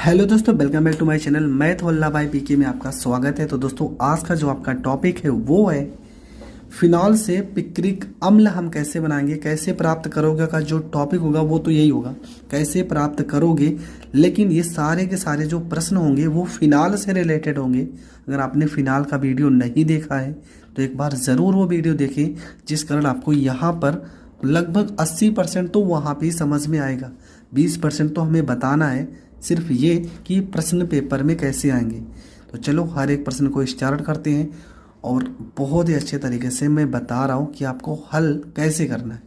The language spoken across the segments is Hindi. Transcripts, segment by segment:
हेलो दोस्तों, welcome back to my channel. मैं थोल्ला भाई पीके में आपका स्वागत है। तो दोस्तों, आज का जो आपका टॉपिक है वो है फिनॉल से पिक्रिक अम्ल हम कैसे बनाएंगे, कैसे प्राप्त करोगे का जो टॉपिक होगा वो तो यही होगा, कैसे प्राप्त करोगे। लेकिन ये सारे के सारे जो प्रश्न होंगे वो फिनाल से रिलेटेड होंगे। अगर आपने फिनाल का वीडियो नहीं देखा है तो एक बार ज़रूर वो वीडियो देखें, जिस कारण आपको यहाँ पर लगभग 80% तो वहाँ पे ही समझ में आएगा। 20% तो हमें बताना है सिर्फ ये कि प्रश्न पेपर में कैसे आएंगे। तो चलो हर एक प्रश्न को स्टार्ट करते हैं और बहुत ही अच्छे तरीके से मैं बता रहा हूँ कि आपको हल कैसे करना है।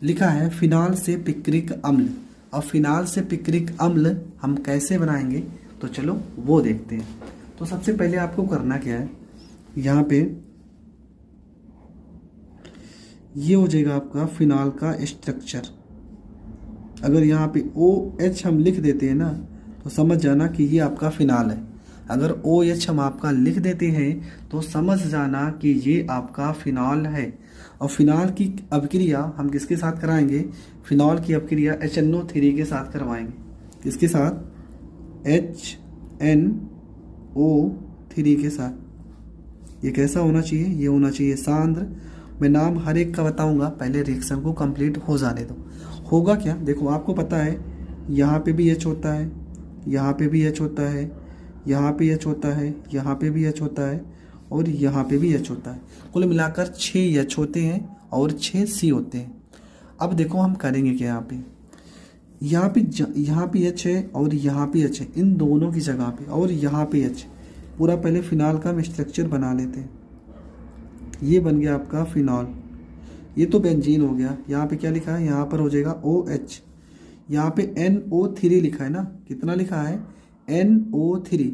लिखा है फिनाल से पिक्रिक अम्ल। अब फिनाल से पिक्रिक अम्ल हम कैसे बनाएंगे तो चलो वो देखते हैं। तो सबसे पहले आपको करना क्या है, यहाँ पे ये हो जाएगा आपका फिनाल का स्ट्रक्चर। अगर यहाँ पे OH हम लिख देते हैं ना तो समझ जाना कि ये आपका फिनाल है। अगर OH हम आपका लिख देते हैं तो समझ जाना कि ये आपका फिनाल है। और फिनाल की अभिक्रिया हम किसके साथ कराएंगे? फिनॉल की अभिक्रिया HNO3 के साथ करवाएंगे। किसके साथ? HNO3 के साथ। ये कैसा होना चाहिए? ये होना चाहिए सांद्र। मैं नाम हर एक का बताऊंगा, पहले रिएक्शन को कंप्लीट हो जाने दो। होगा क्या, देखो आपको पता है यहाँ पे भी H होता है, यहाँ पे भी H होता है, यहाँ पे H होता है, यहाँ पे भी H होता है और यहाँ पे भी H होता है। कुल मिलाकर 6 H होते हैं और 6 C होते हैं। अब देखो हम करेंगे क्या, यहाँ पे H है और यहाँ पे H है, इन दोनों की जगह पे, और यहाँ पे H। पूरा पहले फिनाल का हम स्ट्रक्चर बना लेते हैं। ये बन गया आपका फिनॉल। ये तो बेंजीन हो गया। यहाँ पे क्या लिखा है? यहाँ पर हो जाएगा OH। यहाँ पे NO3 लिखा है ना, कितना लिखा है? NO3।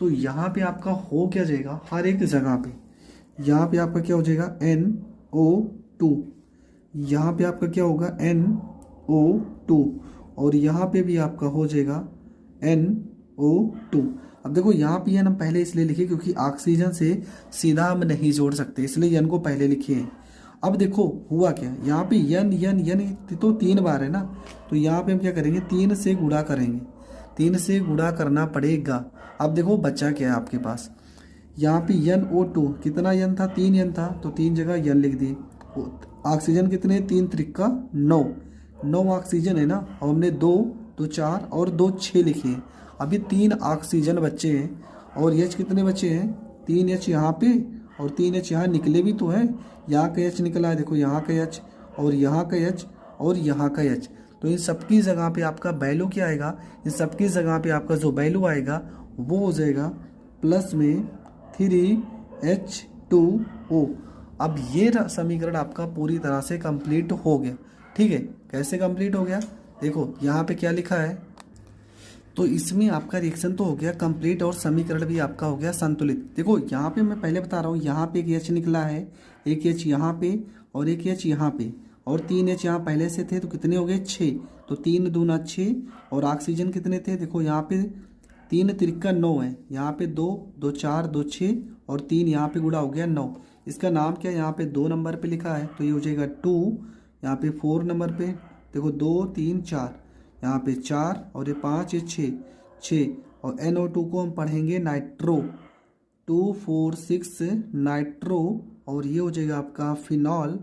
तो यहाँ पे आपका हो क्या जाएगा हर एक जगह पे? यहाँ पे आपका क्या हो जाएगा? NO2। यहाँ पे आपका क्या होगा? NO2। और यहाँ पे भी आपका हो जाएगा NO2। अब देखो यहाँ पे एन हम पहले इसलिए लिखे क्योंकि ऑक्सीजन से सीधा हम नहीं जोड़ सकते, इसलिए एन को पहले लिखे हैं। अब देखो हुआ क्या, यहाँ पे यन यन यन तो 3 बार है ना, तो यहाँ पे हम क्या करेंगे? 3 से गुणा करेंगे। 3 से गुणा करना पड़ेगा। अब देखो बचा क्या है आपके पास, यहाँ पे NO2 कितना यन था? 3 यन था, तो 3 जगह यन लिख दिए। ऑक्सीजन कितने? 3 त्रिका 9 ऑक्सीजन है ना, और हमने 2 2 4 और 2 6 लिखे हैं। अभी 3 ऑक्सीजन बचे हैं और H कितने बचे हैं? 3 H यहाँ पे और 3 H यहाँ निकले भी तो हैं। यहाँ का H निकला है, देखो यहाँ का H और यहाँ का H और यहाँ का H। तो इन सबकी जगह पे आपका वैल्यू क्या आएगा? इन सबकी जगह पे आपका जो वैल्यू आएगा वो हो जाएगा प्लस में 3H2O। अब ये समीकरण आपका पूरी तरह से कंप्लीट हो गया। ठीक है, कैसे कंप्लीट हो गया? देखो यहाँ पे क्या लिखा है, तो इसमें आपका रिएक्शन तो हो गया कंप्लीट और समीकरण भी आपका हो गया संतुलित। देखो यहाँ पे मैं पहले बता रहा हूँ, यहाँ पे एक H निकला है, एक H यहाँ पे और एक H यहाँ पे, और 3 H यहाँ पहले से थे, तो कितने हो गए? 6। तो 3 दूना 6। और ऑक्सीजन कितने थे? देखो यहाँ पे 3 त्रिका 9 है, यहाँ पे 2 2 4 2 6 और 3 यहाँ पे गुणा हो गया 9। इसका नाम क्या है? यहाँ पे 2 नंबर पे लिखा है, तो ये हो जाएगा 2। यहाँ पे 4 नंबर पे देखो 2 3 4, यहाँ पे 4 और ये 5, ये 6। और NO2 को हम पढ़ेंगे नाइट्रो, 2,4,6 नाइट्रो। और ये हो जाएगा आपका फिनॉल,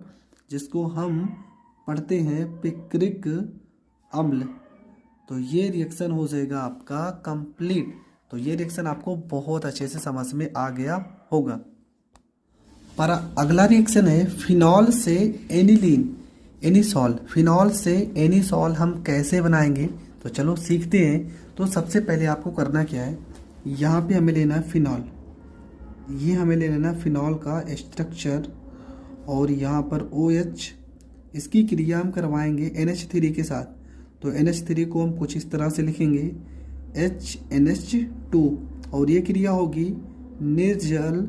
जिसको हम पढ़ते हैं पिक्रिक अम्ल। तो ये रिएक्शन हो जाएगा आपका कंप्लीट। तो ये रिएक्शन आपको बहुत अच्छे से समझ में आ गया होगा। पर अगला रिएक्शन है फिनॉल से एनिलीन एनिसॉल। फिनॉल से एनिसॉल हम कैसे बनाएंगे तो चलो सीखते हैं। तो सबसे पहले आपको करना क्या है, यहाँ पे हमें लेना है फिनॉल। ये हमें ले लेना फिनॉल का स्ट्रक्चर और यहाँ पर OH, इसकी क्रिया हम करवाएंगे NH3 के साथ। तो NH3 को हम कुछ इस तरह से लिखेंगे HNH2 और ये क्रिया होगी निर्जल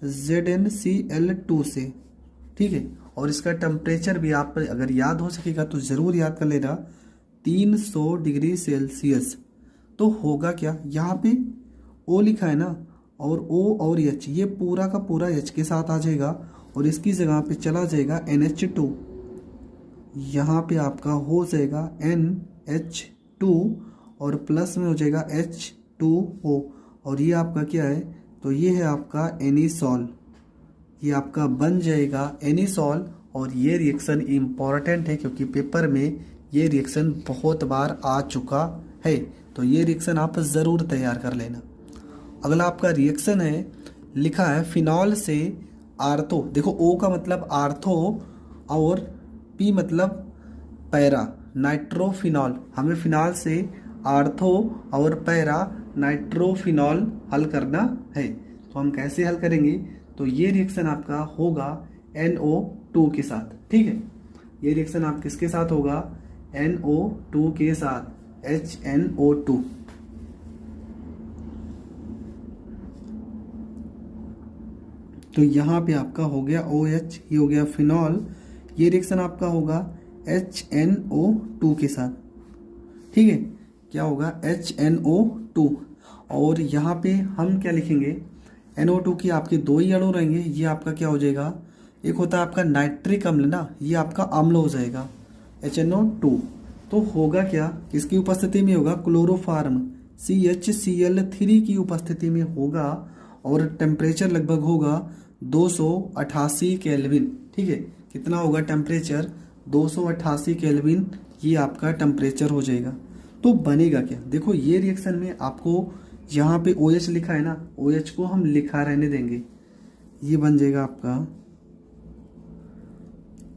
ZnCl2 से। ठीक है, और इसका टेम्परेचर भी आप अगर याद हो सकेगा तो ज़रूर याद कर लेना, 300 डिग्री सेल्सियस। तो होगा क्या, यहाँ पे O लिखा है ना, और O और H, ये पूरा का पूरा H के साथ आ जाएगा और इसकी जगह पे चला जाएगा NH2। यहाँ पे आपका हो जाएगा NH2 और प्लस में हो जाएगा H2O, और ये आपका क्या है, तो ये है आपका एनिसॉल, ये आपका बन जाएगा एनिसॉल। और ये रिएक्शन इम्पॉर्टेंट है क्योंकि पेपर में ये रिएक्शन बहुत बार आ चुका है, तो ये रिएक्शन आप ज़रूर तैयार कर लेना। अगला आपका रिएक्शन है, लिखा है फिनॉल से आर्थो। देखो O का मतलब आर्थो और P मतलब पैरा, नाइट्रोफिनॉल। हमें फिनॉल से आर्थो और पैरा नाइट्रोफिनॉल हल करना है। तो हम कैसे हल करेंगे, तो ये रिएक्शन आपका होगा NO2 के साथ। ठीक है, ये रिएक्शन आप किसके साथ होगा, NO2 के साथ, HNO2। तो यहाँ पे आपका हो गया OH, ये हो गया फिनॉल। ये रिएक्शन आपका होगा HNO2 के साथ। ठीक है, क्या होगा, HNO2। और यहाँ पे हम क्या लिखेंगे, NO2 की आपके दो ही अणु रहेंगे। ये आपका क्या हो जाएगा, एक होता है आपका नाइट्रिक अम्ल ना, ये आपका अम्ल हो जाएगा HNO2। तो होगा क्या, किसकी उपस्थिति में होगा, क्लोरोफार्म CHCl3 की उपस्थिति में होगा, और टेम्परेचर लगभग होगा 288 केल्विन। ठीक है, कितना होगा टेम्परेचर, 288 केल्विन, ये आपका टेम्परेचर हो जाएगा। तो बनेगा क्या, देखो ये रिएक्शन में आपको यहाँ पे OH लिखा है ना, OH को हम लिखा रहने देंगे। ये बन जाएगा आपका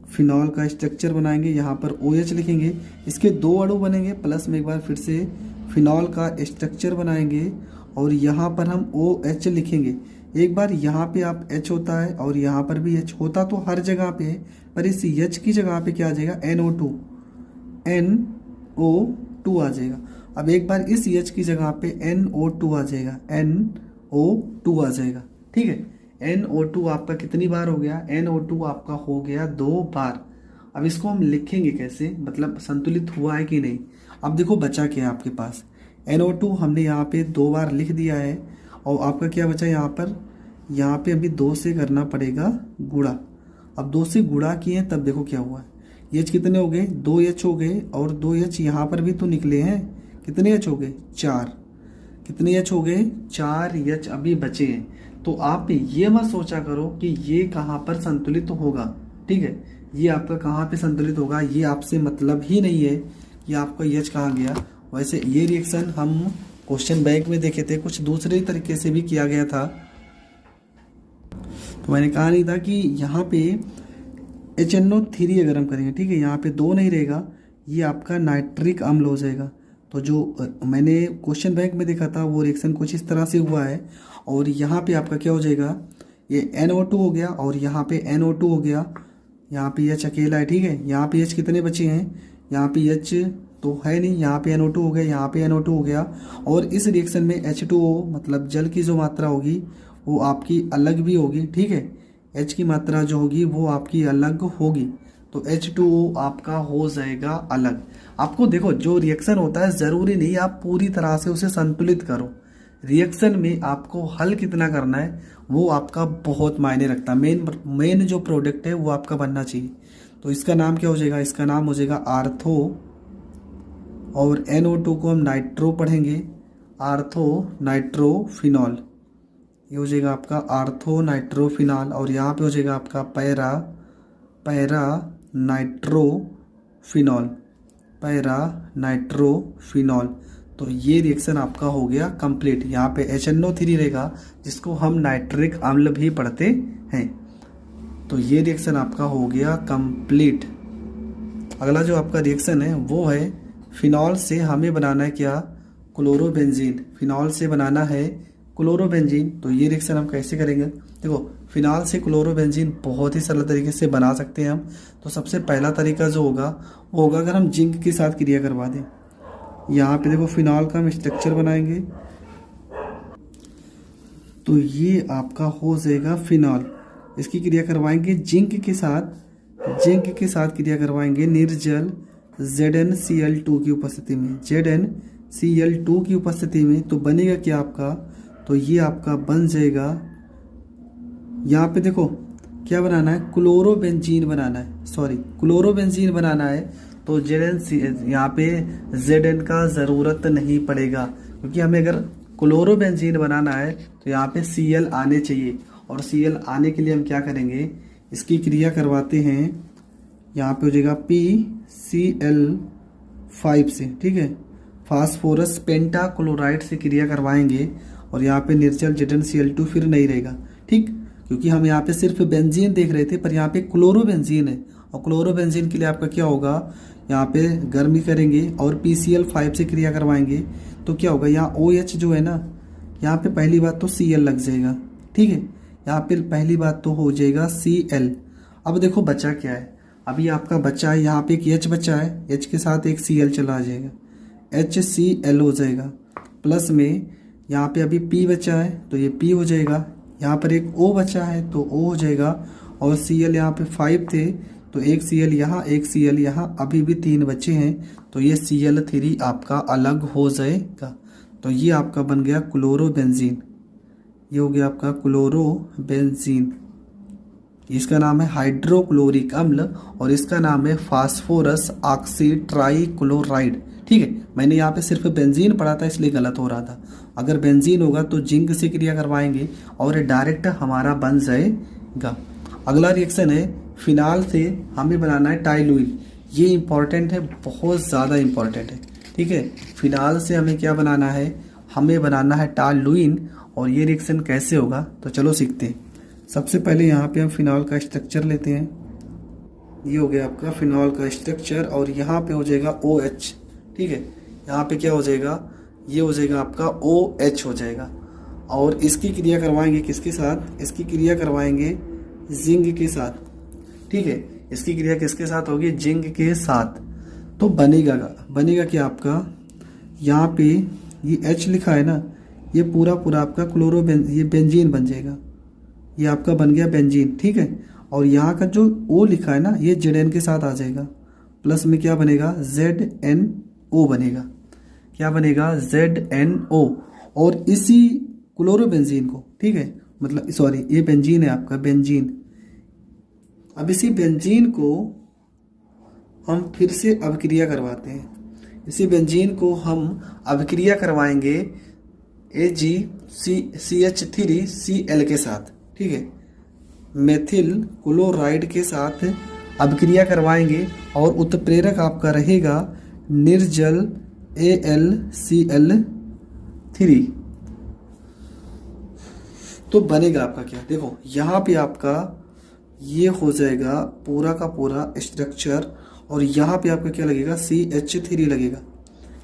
फिनॉल का स्ट्रक्चर बनाएंगे, यहाँ पर OH लिखेंगे, इसके दो अणु बनेंगे, प्लस में एक बार फिर से फिनॉल का स्ट्रक्चर बनाएंगे, और यहाँ पर हम OH लिखेंगे। एक बार यहाँ पे आप H होता है और यहाँ पर भी H होता तो हर जगह पे है, पर इस H की जगह पे क्या आ जाएगा, NO2 आ जाएगा। अब एक बार इस H की जगह पे NO2 आ जाएगा, NO2 आ जाएगा। ठीक है, NO2 आपका कितनी बार हो गया, NO2 आपका हो गया 2 बार। अब इसको हम लिखेंगे कैसे, मतलब संतुलित हुआ है कि नहीं। अब देखो बचा क्या है आपके पास, NO2 हमने यहाँ पे 2 बार लिख दिया है, और आपका क्या बचा यहाँ पे अभी 2 से करना पड़ेगा गुणा। अब 2 से गुणा किए तब देखो क्या हुआ है, H कितने हो गए, 2H हो गए, और 2H यहाँ पर भी तो निकले हैं, कितने H हो गए, 4। कितने H हो गए, 4H अभी बचे हैं। तो आप ये मत सोचा करो कि ये कहाँ पर संतुलित होगा। ठीक है, ये आपका कहाँ पे संतुलित होगा, ये आपसे मतलब ही नहीं है कि आपका H कहाँ गया। वैसे ये रिएक्शन हम क्वेश्चन बैंक में देखे थे, कुछ दूसरे तरीके से भी किया गया था, तो मैंने कहा नहीं था कि यहाँ पे HNO3 अगर हम करेंगे, ठीक है, यहाँ पे 2 नहीं रहेगा, ये आपका नाइट्रिक अम्ल हो जाएगा। तो जो मैंने क्वेश्चन बैंक में देखा था वो रिएक्शन कुछ इस तरह से हुआ है, और यहाँ पे आपका क्या हो जाएगा, ये NO2 हो गया, और यहाँ पे NO2 हो गया, यहाँ पे H अकेला है। ठीक है, यहाँ पे H कितने बचे हैं, यहाँ पे H तो है नहीं, यहाँ पे NO2 हो गया, यहाँ पे NO2 हो गया, और इस रिएक्शन में H2O मतलब जल की जो मात्रा होगी वो आपकी अलग भी होगी। ठीक है, H की मात्रा जो होगी वो आपकी अलग होगी, तो H2O आपका हो जाएगा अलग। आपको देखो जो रिएक्शन होता है ज़रूरी नहीं आप पूरी तरह से उसे संतुलित करो, रिएक्शन में आपको हल कितना करना है वो आपका बहुत मायने रखता है। मेन जो प्रोडक्ट है वो आपका बनना चाहिए। तो इसका नाम क्या हो जाएगा, इसका नाम हो जाएगा आर्थो, और NO2 को हम नाइट्रो पढ़ेंगे, आर्थो नाइट्रोफिनॉल, ये हो जाएगा आपका आर्थो नाइट्रोफिनॉल, और यहाँ पे हो जाएगा आपका पैरा नाइट्रोफिनॉल। तो ये रिएक्शन आपका हो गया कंप्लीट। यहाँ पे HNO3 रहेगा जिसको हम नाइट्रिक अम्ल भी पढ़ते हैं। तो ये रिएक्शन आपका हो गया कंप्लीट। अगला जो आपका रिएक्शन है वो है फिनॉल से हमें बनाना है क्या, क्लोरोबेंजीन। फिनॉल से बनाना है क्लोरोबेंजीन। तो ये रिएक्शन हम कैसे करेंगे, देखो फिनॉल से क्लोरोबेंजीन बहुत ही सरल तरीके से बना सकते हैं हम। तो सबसे पहला तरीका जो होगा वो होगा अगर हम जिंक के साथ क्रिया करवा दें। यहाँ पे देखो फिनॉल का हम स्ट्रक्चर बनाएंगे, तो ये आपका हो जाएगा फिनॉल। इसकी क्रिया करवाएंगे जिंक के साथ क्रिया करवाएंगे निर्जल ZnCl2 की उपस्थिति में, ZnCl2 की उपस्थिति में। तो बनेगा क्या आपका, तो ये आपका बन जाएगा, यहाँ पे देखो क्या बनाना है, क्लोरोबेंजीन बनाना है। तो ZN यहाँ पे ZN का ज़रूरत नहीं पड़ेगा, क्योंकि हमें अगर क्लोरोबेंजीन बनाना है तो यहाँ पे Cl आने चाहिए, और Cl आने के लिए हम क्या करेंगे, इसकी क्रिया करवाते हैं। यहाँ पे हो जाएगा PCl5 से, ठीक है, फास्फोरस पेंटाक्लोराइड से क्रिया करवाएंगे, और यहाँ पे निर्जल ZnCl2 फिर नहीं रहेगा, ठीक, क्योंकि हम यहाँ पे सिर्फ बेंजीन देख रहे थे, पर यहाँ पे क्लोरोबेंजीन है, और क्लोरोबेंजीन के लिए आपका क्या होगा, यहाँ पे गर्मी करेंगे और PCl5 से क्रिया करवाएंगे, तो क्या होगा, यहाँ OH जो है ना, यहाँ पे पहली बात तो Cl लग जाएगा, ठीक है, यहाँ पे पहली बात तो हो जाएगा Cl। अब देखो बचा क्या है, अभी आपका बचा है यहाँ पे एक H बचा है, H के साथ एक Cl चला आ जाएगा, HCl हो जाएगा, प्लस में यहाँ पे अभी P बचा है तो ये P हो जाएगा, यहाँ पर एक O बचा है तो O हो जाएगा, और Cl यहाँ पे 5 थे तो एक Cl यहाँ, एक Cl यहाँ, अभी भी 3 बचे हैं, तो ये Cl3 आपका अलग हो जाएगा। तो ये आपका बन गया क्लोरोबेंजीन, ये हो गया आपका क्लोरोबेंजीन। इसका नाम है हाइड्रोक्लोरिक अम्ल, और इसका नाम है फास्फोरस ऑक्सी ट्राइक्लोराइड, ठीक है। मैंने यहाँ पे सिर्फ बेंजीन पढ़ा था इसलिए गलत हो रहा था, अगर बेंजीन होगा तो जिंक से क्रिया करवाएंगे और डायरेक्ट हमारा बन जाएगा। अगला रिएक्शन है फिनाल से हमें बनाना है टाइलुइन, ये इंपॉर्टेंट है, बहुत ज़्यादा इंपॉर्टेंट है, ठीक है। फिनाल से हमें क्या बनाना है, हमें बनाना है टाइलुइन, और ये रिएक्शन कैसे होगा तो चलो सीखते हैं। सबसे पहले यहाँ पे हम फिनॉल का स्ट्रक्चर लेते हैं, ये हो गया आपका फिनॉल का स्ट्रक्चर, और यहाँ पे हो जाएगा OH, ठीक है, यहाँ पे क्या हो जाएगा, ये हो जाएगा आपका OH हो जाएगा, और इसकी क्रिया करवाएंगे किसके साथ, इसकी क्रिया करवाएंगे जिंक के साथ, ठीक है, इसकी क्रिया किसके साथ होगी, जिंक के साथ। तो बनेगा क्या आपका, यहाँ पे ये H लिखा है ना, ये पूरा आपका ये बेंजीन बन जाएगा, ये आपका बन गया बेंजीन, ठीक है, और यहाँ का जो O लिखा है ना, ये Zn के साथ आ जाएगा, प्लस में क्या बनेगा, ZnO बनेगा, क्या बनेगा, ZnO, और इसी क्लोरोबेंजीन को, ठीक है, मतलब सॉरी ये बेंजीन है आपका बेंजीन, अब इसी बेंजीन को हम फिर से अभिक्रिया करवाते हैं, इसी बेंजीन को हम अभिक्रिया करवाएंगे AgCH3Cl के साथ, ठीक है, मेथिल क्लोराइड के साथ अभिक्रिया करवाएंगे, और उत्प्रेरक आपका रहेगा निर्जल AlCl3। तो बनेगा आपका क्या, देखो यहाँ पे आपका ये हो जाएगा पूरा का पूरा स्ट्रक्चर, और यहाँ पे आपका क्या लगेगा, CH3 लगेगा,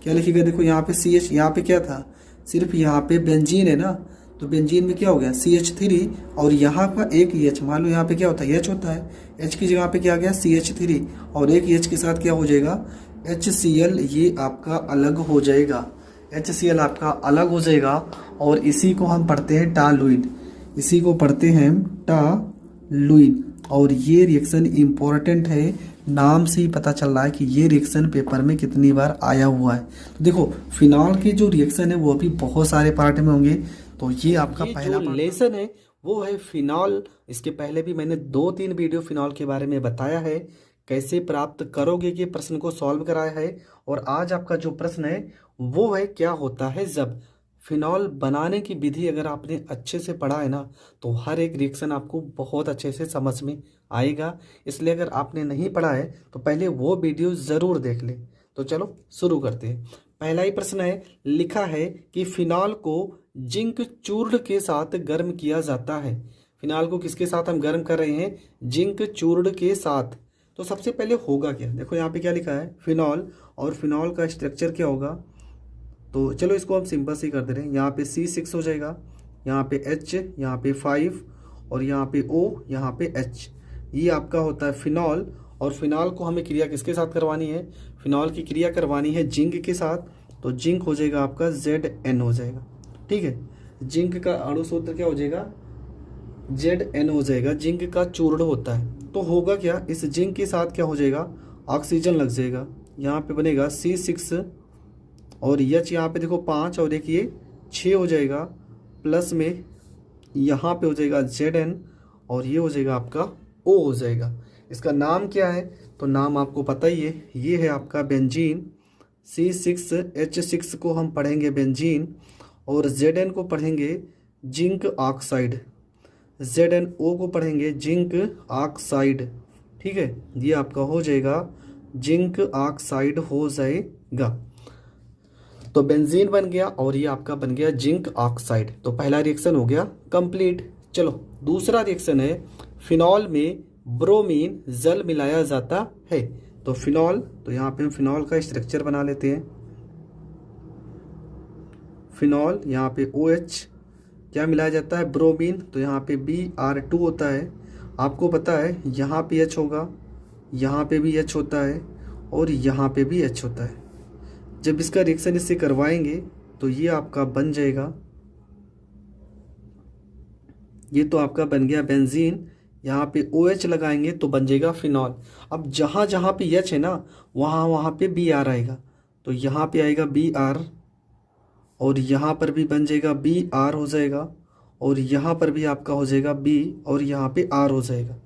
क्या लिखेगा, देखो यहाँ पे CH, यहाँ पे क्या था, सिर्फ यहाँ पे बेंजीन है ना, तो बेंजीन में क्या हो गया CH3, और यहाँ का एक H, मान लो यहाँ पे क्या होता है H होता है, H की जगह पे क्या आ गया CH3, और एक H के साथ क्या हो जाएगा HCl, ये आपका अलग हो जाएगा, HCl आपका अलग हो जाएगा, और इसी को हम पढ़ते हैं टालुइन, इसी को पढ़ते हैं टालुइन, और ये रिएक्शन इम्पोर्टेंट है, नाम से ही पता चल रहा है कि ये रिएक्शन पेपर में कितनी बार आया हुआ है। तो देखो फिनॉल के जो रिएक्शन है वो अभी बहुत सारे पार्ट में होंगे, तो ये आपका पहला लेसन है वो है फिनॉल। इसके पहले भी मैंने 2-3 वीडियो फिनॉल के बारे में बताया है, कैसे प्राप्त करोगे के प्रश्न को सॉल्व कराया है, और आज आपका जो प्रश्न है वो है क्या होता है जब। फिनॉल बनाने की विधि अगर आपने अच्छे से पढ़ा है ना, तो हर एक रिएक्शन आपको बहुत अच्छे से समझ में आएगा, इसलिए अगर आपने नहीं पढ़ा है तो पहले वो वीडियो ज़रूर देख लें। तो चलो शुरू करते हैं। पहला ही प्रश्न है, लिखा है कि फिनॉल को जिंक चूर्ण के साथ गर्म किया जाता है। फिनॉल को किसके साथ हम गर्म कर रहे हैं, जिंक चूर्ण के साथ। तो सबसे पहले होगा क्या, देखो यहाँ पे क्या लिखा है फिनॉल, और फिनॉल का स्ट्रक्चर क्या होगा, तो चलो इसको हम सिंपल से कर दे रहे हैं। यहाँ पे C6 हो जाएगा, यहाँ पे H, यहाँ पे 5, और यहाँ पे O, यहाँ पे H, ये आपका होता है फिनॉल। और फिनॉल को हमें क्रिया किसके साथ करवानी है, फिनॉल की क्रिया करवानी है जिंक के साथ, तो जिंक हो जाएगा आपका Zn हो जाएगा, ठीक है। जिंक का अणु सूत्र क्या हो जाएगा, Zn हो जाएगा, जिंक का चूर्ण होता है। तो होगा क्या, इस जिंक के साथ क्या हो जाएगा, ऑक्सीजन लग जाएगा, यहाँ पे बनेगा C6, और H यहाँ पे देखो 5 और एक ये 6 हो जाएगा, प्लस में यहाँ पे हो जाएगा Zn, और ये हो जाएगा आपका O हो जाएगा। इसका नाम क्या है, तो नाम आपको पता ही है, ये है आपका बेंजीन। C6H6 को हम पढ़ेंगे बेंजीन, और Zn को पढ़ेंगे जिंक ऑक्साइड, ZnO को पढ़ेंगे जिंक ऑक्साइड। ठीक है, ये आपका हो जाएगा जिंक ऑक्साइड हो जाएगा। तो बेंजीन बन गया और ये आपका बन गया जिंक ऑक्साइड। तो पहला रिएक्शन हो गया कंप्लीट। चलो दूसरा रिएक्शन है, फिनॉल में ब्रोमीन जल मिलाया जाता है। तो फिनॉल, तो यहाँ पे हम फिनॉल का स्ट्रक्चर बना लेते हैं। फिनॉल, यहाँ पे OH क्या मिलाया जाता है, ब्रोमीन, तो यहाँ पे Br2 होता है। आपको पता है यहाँ पे H होगा, यहाँ पे भी H होता है, और यहाँ पे भी H होता है। जब इसका रिएक्शन इससे करवाएंगे तो ये आपका बन जाएगा, ये तो आपका बन गया बेंजीन। यहाँ पे OH लगाएंगे तो बन जाएगा फिनॉल। अब जहाँ जहाँ पे H है ना, वहाँ वहाँ पे Br आएगा, तो यहाँ पे आएगा Br, और यहाँ पर भी बन जाएगा Br हो जाएगा, और यहाँ पर भी आपका हो जाएगा B, और यहाँ पे R हो जाएगा।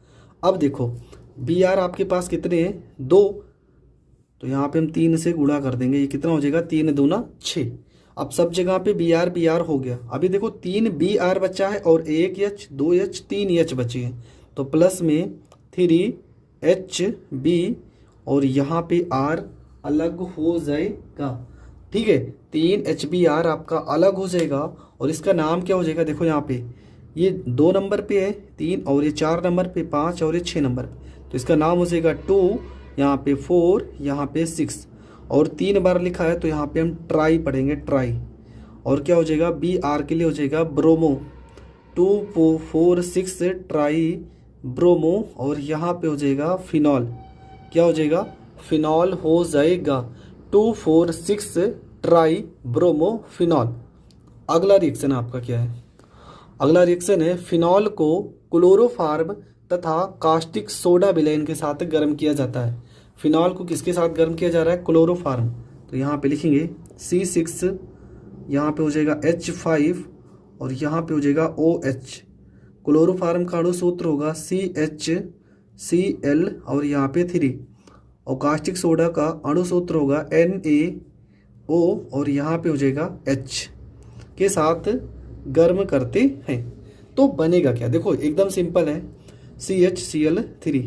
अब देखो Br आपके पास कितने हैं, 2, तो यहाँ पे हम 3 से गुणा कर देंगे, ये कितना हो जाएगा, 3 दूना 6। अब सब जगह पे Br हो गया। अभी देखो 3 Br बचा है और 1H 2H 3H बचे हैं, तो प्लस में 3HB, और यहाँ पे R अलग हो जाएगा। ठीक है, 3HBr आपका अलग हो जाएगा, और इसका नाम क्या हो जाएगा, देखो यहाँ पे ये 2 नंबर पे है 3, और ये 4 नंबर पे 5, और ये 6 नंबर पे, तो इसका नाम हो जाएगा 2, यहाँ पे 4, यहाँ पे 6, और 3 बार लिखा है तो यहाँ पे हम ट्राई पढ़ेंगे, ट्राई। और क्या हो जाएगा, Br के लिए हो जाएगा ब्रोमो, 2 4 6 ट्राई ब्रोमो, और यहाँ पे हो जाएगा फिनॉल, क्या हो जाएगा, फिनॉल हो जाएगा, 2 4 6 ट्राई ब्रोमो फिनॉल। अगला रिएक्शन आपका क्या है, अगला रिएक्शन है, फिनॉल को क्लोरोफार्म तथा कास्टिक सोडा विलयन के साथ गर्म किया जाता है। फिनॉल को किसके साथ गर्म किया जा रहा है, क्लोरोफार्म, तो यहाँ पे लिखेंगे C6, यहाँ पे हो जाएगा H5, और यहाँ पे हो जाएगा OH। क्लोरोफार्म का अणु सूत्र होगा CHCl, और यहाँ पे 3, और कास्टिक सोडा का अणु सूत्र होगा NaO, और यहाँ पे हो जाएगा H के साथ गर्म करते हैं। तो बनेगा क्या, देखो एकदम सिंपल है, CHCl3।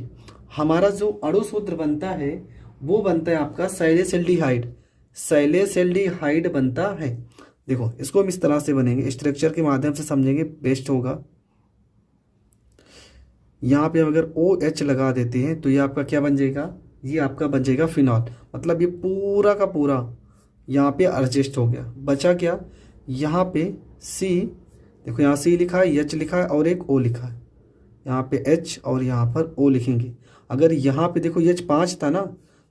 हमारा जो अणु सूत्र बनता है वो बनता है आपका सैलिसल्डिहाइड, सैलिसल्डिहाइड बनता है। देखो इसको हम इस तरह से बनेंगे, स्ट्रक्चर के माध्यम से समझेंगे, बेस्ट होगा। यहाँ पे हम अगर OH लगा देते हैं तो ये आपका क्या बन जाएगा, ये आपका बन जाएगा फिनॉल। मतलब ये पूरा का पूरा यहाँ पे एडजस्ट हो गया। बचा क्या, यहाँ पे C, देखो यहाँ C लिखा है, H लिखा है, और एक O लिखा है, यहाँ पे H और यहाँ पर O लिखेंगे। अगर यहाँ पे देखो H 5 था ना,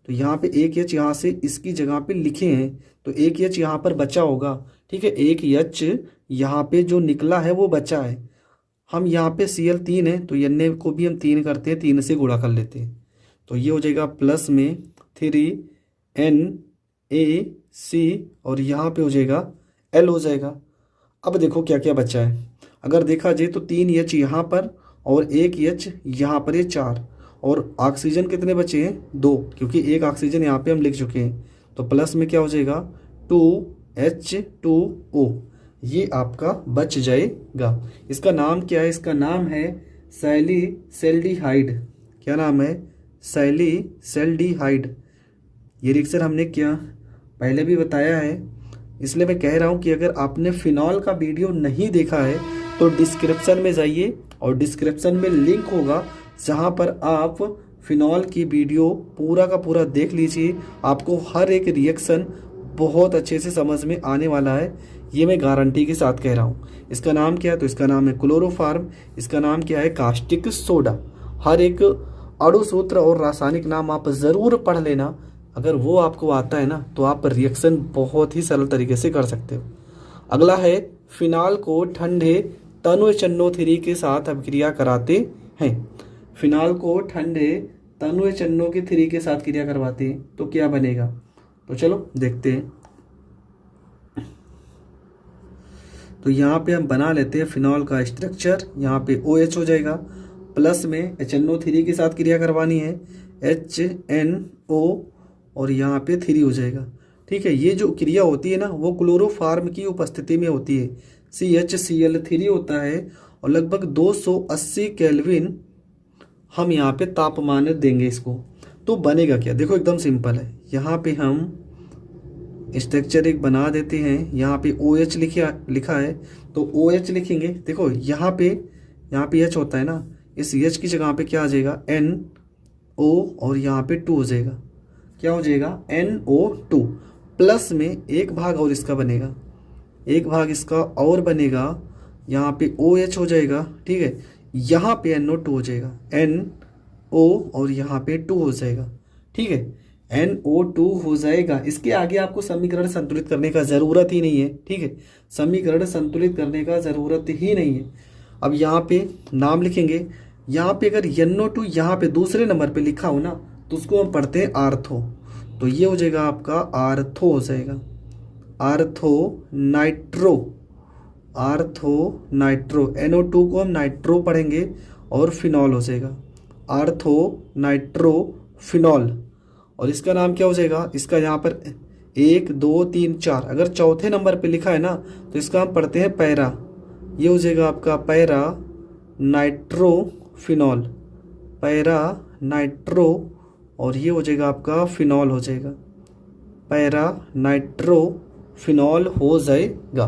तो यहाँ पे एक H यहाँ से इसकी जगह पे लिखे हैं, तो एक H यहाँ पर बचा होगा। ठीक है, एक H यहाँ पे जो निकला है वो बचा है। हम यहाँ पे Cl 3 है, तो Na को भी हम 3 करते हैं, 3 से गुणा कर लेते हैं, तो ये हो जाएगा प्लस में 3NaC, और यहाँ पे हो जाएगा L हो जाएगा। अब देखो क्या क्या बचा है, अगर देखा जाए तो 3 H यहाँ पर और एक H यहाँ पर, ये 4, और ऑक्सीजन कितने बचे हैं, 2, क्योंकि एक ऑक्सीजन यहाँ पे हम लिख चुके हैं। तो प्लस में क्या हो जाएगा 2H2O, ये आपका बच जाएगा। इसका नाम क्या है, इसका नाम है सैलिसल्डिहाइड। क्या नाम है, सैलिसल्डिहाइड। ये रिएक्शन हमने क्या पहले भी बताया है, इसलिए मैं कह रहा हूँ कि अगर आपने फिनॉल का वीडियो नहीं देखा है तो डिस्क्रिप्शन में जाइए, और डिस्क्रिप्शन में लिंक होगा जहाँ पर आप फिनॉल की वीडियो पूरा का पूरा देख लीजिए। आपको हर एक रिएक्शन बहुत अच्छे से समझ में आने वाला है, ये मैं गारंटी के साथ कह रहा हूँ। इसका नाम क्या है, तो इसका नाम है क्लोरोफार्म, इसका नाम क्या है, कास्टिक सोडा। हर एक अणु सूत्र और रासायनिक नाम आप ज़रूर पढ़ लेना, अगर वो आपको आता है ना तो आप रिएक्शन बहुत ही सरल तरीके से कर सकते हो। अगला है, फिनॉल को ठंडे तनु HNO3 के साथ अभिक्रिया कराते हैं। फिनॉल को ठंडे तनु HNO3 के साथ क्रिया करवाते हैं तो क्या बनेगा, तो चलो देखते हैं। तो यहाँ पे हम बना लेते हैं फिनॉल का स्ट्रक्चर। यहाँ पे OH हो जाएगा, प्लस में HNO3 के साथ क्रिया करवानी है, HNO और यहाँ पे 3 हो जाएगा। ठीक है, ये जो क्रिया होती है ना वो क्लोरोफार्म की उपस्थिति में होती है। CHCl3 होता है और लगभग 280 केल्विन हम यहाँ पे तापमान देंगे इसको, तो बनेगा क्या? देखो एकदम सिंपल है। यहाँ पे हम स्ट्रक्चर एक बना देते हैं। यहाँ पे OH लिखा है तो OH लिखेंगे। देखो यहाँ पे H होता है ना, इस H की जगह पे क्या आ जाएगा, NO और यहाँ पे 2 हो जाएगा। क्या हो जाएगा, NO2 प्लस में एक भाग और इसका बनेगा, एक भाग इसका और बनेगा, यहाँ पे OH हो जाएगा। ठीक है, यहाँ पे NO2 हो जाएगा, NO और यहाँ पे 2 हो जाएगा। ठीक है, NO2 हो जाएगा। इसके आगे आपको समीकरण संतुलित करने का ज़रूरत ही नहीं है। ठीक है, समीकरण संतुलित करने का ज़रूरत ही नहीं है। अब यहाँ पे नाम लिखेंगे। यहाँ पे अगर NO2 यहाँ पे दूसरे नंबर पे लिखा हो ना तो उसको हम पढ़ते हैं आर्थो, तो ये हो जाएगा आपका आर्थो हो जाएगा, ortho nitro, ortho nitro. NO2 को हम नाइट्रो पढ़ेंगे और फिनॉल हो जाएगा, आर्थो नाइट्रो फिनॉल। और इसका नाम क्या हो जाएगा, इसका यहाँ पर 1 2 3 4, अगर चौथे नंबर पे लिखा है ना तो इसका हम पढ़ते हैं पैरा, ये हो जाएगा आपका para nitro phenol, para nitro और ये हो जाएगा आपका फिनॉल हो जाएगा, पैरा नाइट्रो फिनॉल हो जाएगा।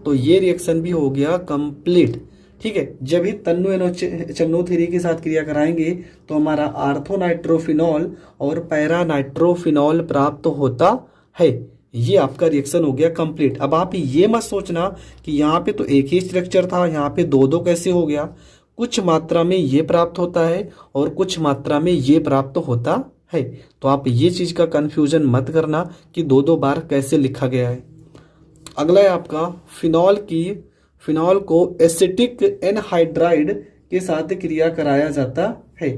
तो ये रिएक्शन भी हो गया कंप्लीट। ठीक है, जब ही तन्नु HNO3 के साथ क्रिया कराएंगे तो हमारा आर्थो नाइट्रोफिनॉल और पैरा नाइट्रोफिनॉल प्राप्त होता है। ये आपका रिएक्शन हो गया कंप्लीट। अब आप ये मत सोचना कि यहाँ पे तो एक ही स्ट्रक्चर था, यहाँ पे दो दो कैसे हो गया। कुछ मात्रा में ये प्राप्त होता है और कुछ मात्रा में ये प्राप्त होता है, तो आप ये चीज का कंफ्यूजन मत करना कि दो दो बार कैसे लिखा गया है। अगला है आपका फिनॉल को एसिटिक एनहाइड्राइड के साथ क्रिया कराया जाता है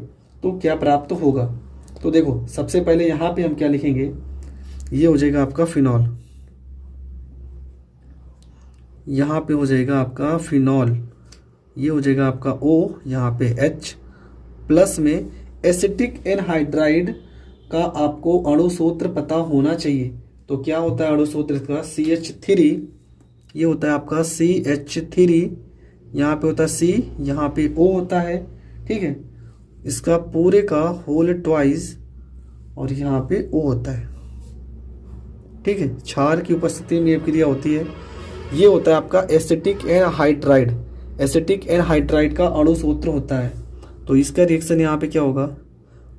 तो क्या प्राप्त होगा। तो देखो सबसे पहले यहाँ पे हम क्या लिखेंगे, ये हो जाएगा आपका फिनॉल, यहाँ पे हो जाएगा आपका फिनॉल, ये हो जाएगा आपका O, यहाँ पे H प्लस में एसिटिक एनहाइड्राइड का आपको अणुसूत्र पता होना चाहिए। तो क्या होता है अणुसूत्र इसका, CH3, ये होता है आपका CH3, यहाँ पे होता है C, यहाँ पे O होता है। ठीक है, इसका पूरे का होल ट्वाइस और यहाँ पे O होता है। ठीक है, क्षार की उपस्थिति में ये क्रिया होती है। ये होता है आपका एसिटिक एनहाइड्राइड, एसिटिक एनहाइड्राइड का अणुसूत्र होता है। तो इसका रिएक्शन यहाँ पे क्या होगा,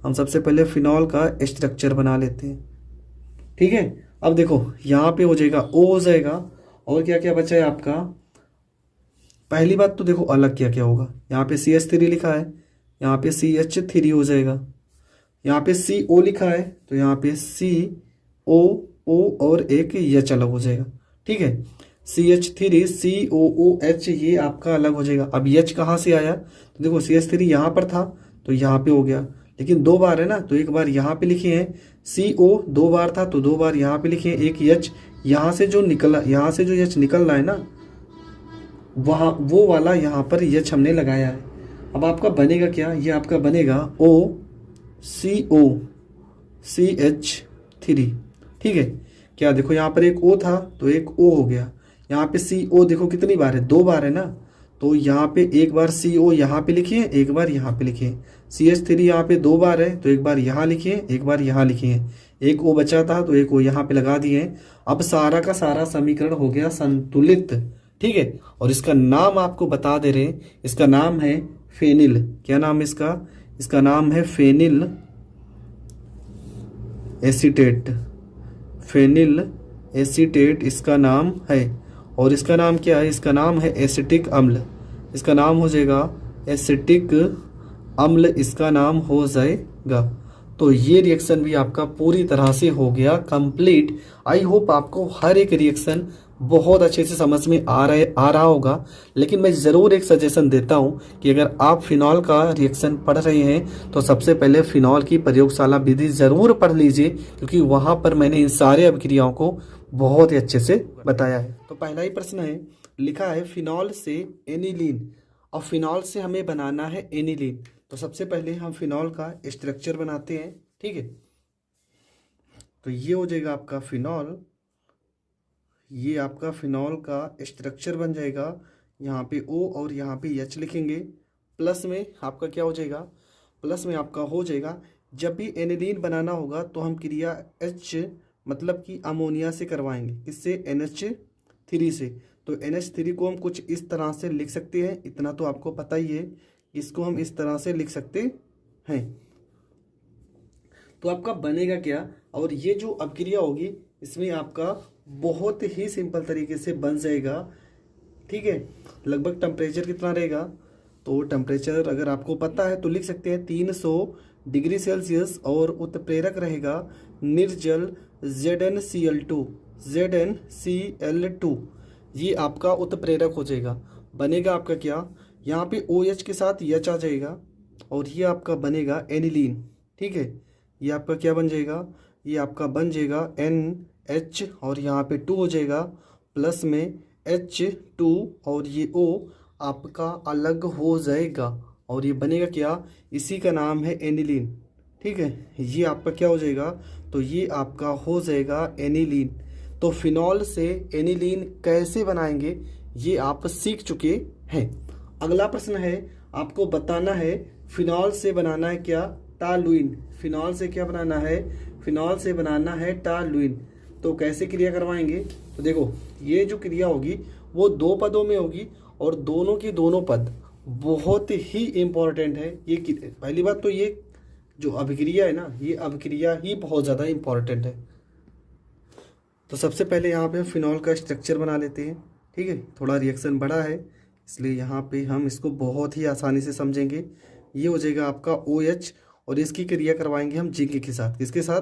हम सबसे पहले फिनॉल का स्ट्रक्चर बना लेते हैं। ठीक है, अब देखो यहाँ पे हो जाएगा O हो जाएगा और क्या क्या बचा है आपका। पहली बात तो देखो अलग क्या क्या होगा, यहाँ पे CH3 लिखा है, यहाँ पे CH3 हो जाएगा, यहाँ पे CO लिखा है तो यहाँ पे COO और एक H अलग हो जाएगा। ठीक है, CH3 COOH ये आपका अलग हो जाएगा। अब H कहाँ से आया, तो देखो CH3 यहाँ पर था तो यहाँ पे हो गया, लेकिन दो बार है ना तो एक बार यहाँ पे लिखे हैं। CO दो बार था तो दो बार यहाँ पे लिखे हैं। एक H यहाँ से जो निकला, यहाँ से जो H निकल रहा है ना वहाँ वो वाला यहाँ पर H हमने लगाया है। अब आपका बनेगा क्या, ये आपका बनेगा OCO CH3। ठीक है, क्या देखो यहाँ पर एक O था तो एक O हो गया, यहाँ पे CO देखो कितनी बार है, दो बार है ना, तो यहाँ पे एक बार CO यहाँ पे लिखिए, एक बार यहाँ पे लिखिए। CH3 यहाँ पे दो बार है तो एक बार यहाँ लिखिए, एक बार यहाँ लिखिए। एक O बचा था तो एक O यहाँ पे लगा दिए। अब सारा का सारा समीकरण हो गया संतुलित। ठीक है, और इसका नाम आपको बता दे रहे हैं, इसका नाम है फेनिल। क्या नाम है इसका, इसका नाम है फेनिल एसीटेट, फेनिल एसीटेट इसका नाम है। और इसका नाम क्या है, इसका नाम है एसिटिक अम्ल, इसका नाम हो जाएगा एसिटिक अम्ल, इसका नाम हो जाएगा। तो ये रिएक्शन भी आपका पूरी तरह से हो गया कंप्लीट। आई होप आपको हर एक रिएक्शन बहुत अच्छे से समझ में आ रहा होगा। लेकिन मैं ज़रूर एक सजेशन देता हूँ कि अगर आप फिनॉल का रिएक्शन पढ़ रहे हैं तो सबसे पहले फिनॉल की प्रयोगशाला विधि ज़रूर पढ़ लीजिए, क्योंकि वहाँ पर मैंने इन सारे अभिक्रियाओं को बहुत ही अच्छे से बताया है। तो पहला ही प्रश्न है, लिखा है फिनॉल से एनिलीन, और फिनॉल से हमें बनाना है एनिलीन। तो सबसे पहले हम फिनॉल का स्ट्रक्चर बनाते हैं, ठीक है। तो ये हो जाएगा आपका फिनॉल, ये आपका फिनॉल का स्ट्रक्चर बन जाएगा। यहाँ पे O और यहाँ पे H लिखेंगे। प्लस में आपका क्या हो जाएगा, प्लस में आपका हो जाएगा, जब भी एनिलीन बनाना होगा तो हम क्रिया H मतलब कि अमोनिया से करवाएंगे। किससे? NH3 से। तो NH3 को हम कुछ इस तरह से लिख सकते हैं, इतना तो आपको पता ही है, इसको हम इस तरह से लिख सकते हैं। तो आपका बनेगा क्या, और ये जो अपक्रिया होगी इसमें आपका बहुत ही सिंपल तरीके से बन जाएगा, ठीक है। लगभग टेम्परेचर कितना रहेगा, तो टेम्परेचर अगर आपको पता है तो लिख सकते हैं 300 डिग्री सेल्सियस, और उत्प्रेरक रहेगा निर्जल ZnCl2, ZnCl2, ये आपका उत्प्रेरक हो जाएगा। बनेगा आपका क्या, यहाँ पे OH के साथ H आ जाएगा, और ये आपका बनेगा एनिलीन, ठीक है। ये आपका क्या बन जाएगा, ये आपका बन जाएगा NH, और यहाँ पे 2 हो जाएगा, प्लस में H2, और ये O आपका अलग हो जाएगा, और ये बनेगा क्या, इसी का नाम है एनिलीन, ठीक है। ये आपका क्या हो जाएगा, तो ये आपका हो जाएगा एनिलीन। तो फिनॉल से एनिलीन कैसे बनाएंगे ये आप सीख चुके हैं। अगला प्रश्न है, आपको बताना है फिनॉल से बनाना है क्या, टॉलुइन। फिनॉल से क्या बनाना है, फिनॉल से बनाना है टॉलुइन। तो कैसे क्रिया करवाएंगे, तो देखो ये जो क्रिया होगी वो 2 पदों में होगी, और दोनों की दोनों पद बहुत ही इम्पोर्टेंट है। ये पहली बात तो ये जो अभिक्रिया है ना, ये अभिक्रिया ही बहुत ज़्यादा इम्पोर्टेंट है। तो सबसे पहले यहाँ पे हम फिनॉल का स्ट्रक्चर बना लेते हैं, ठीक है। थोड़ा रिएक्शन बड़ा है इसलिए यहाँ पे हम इसको बहुत ही आसानी से समझेंगे। ये हो जाएगा आपका OH, और इसकी क्रिया करवाएंगे हम जिंक के साथ। किसके साथ,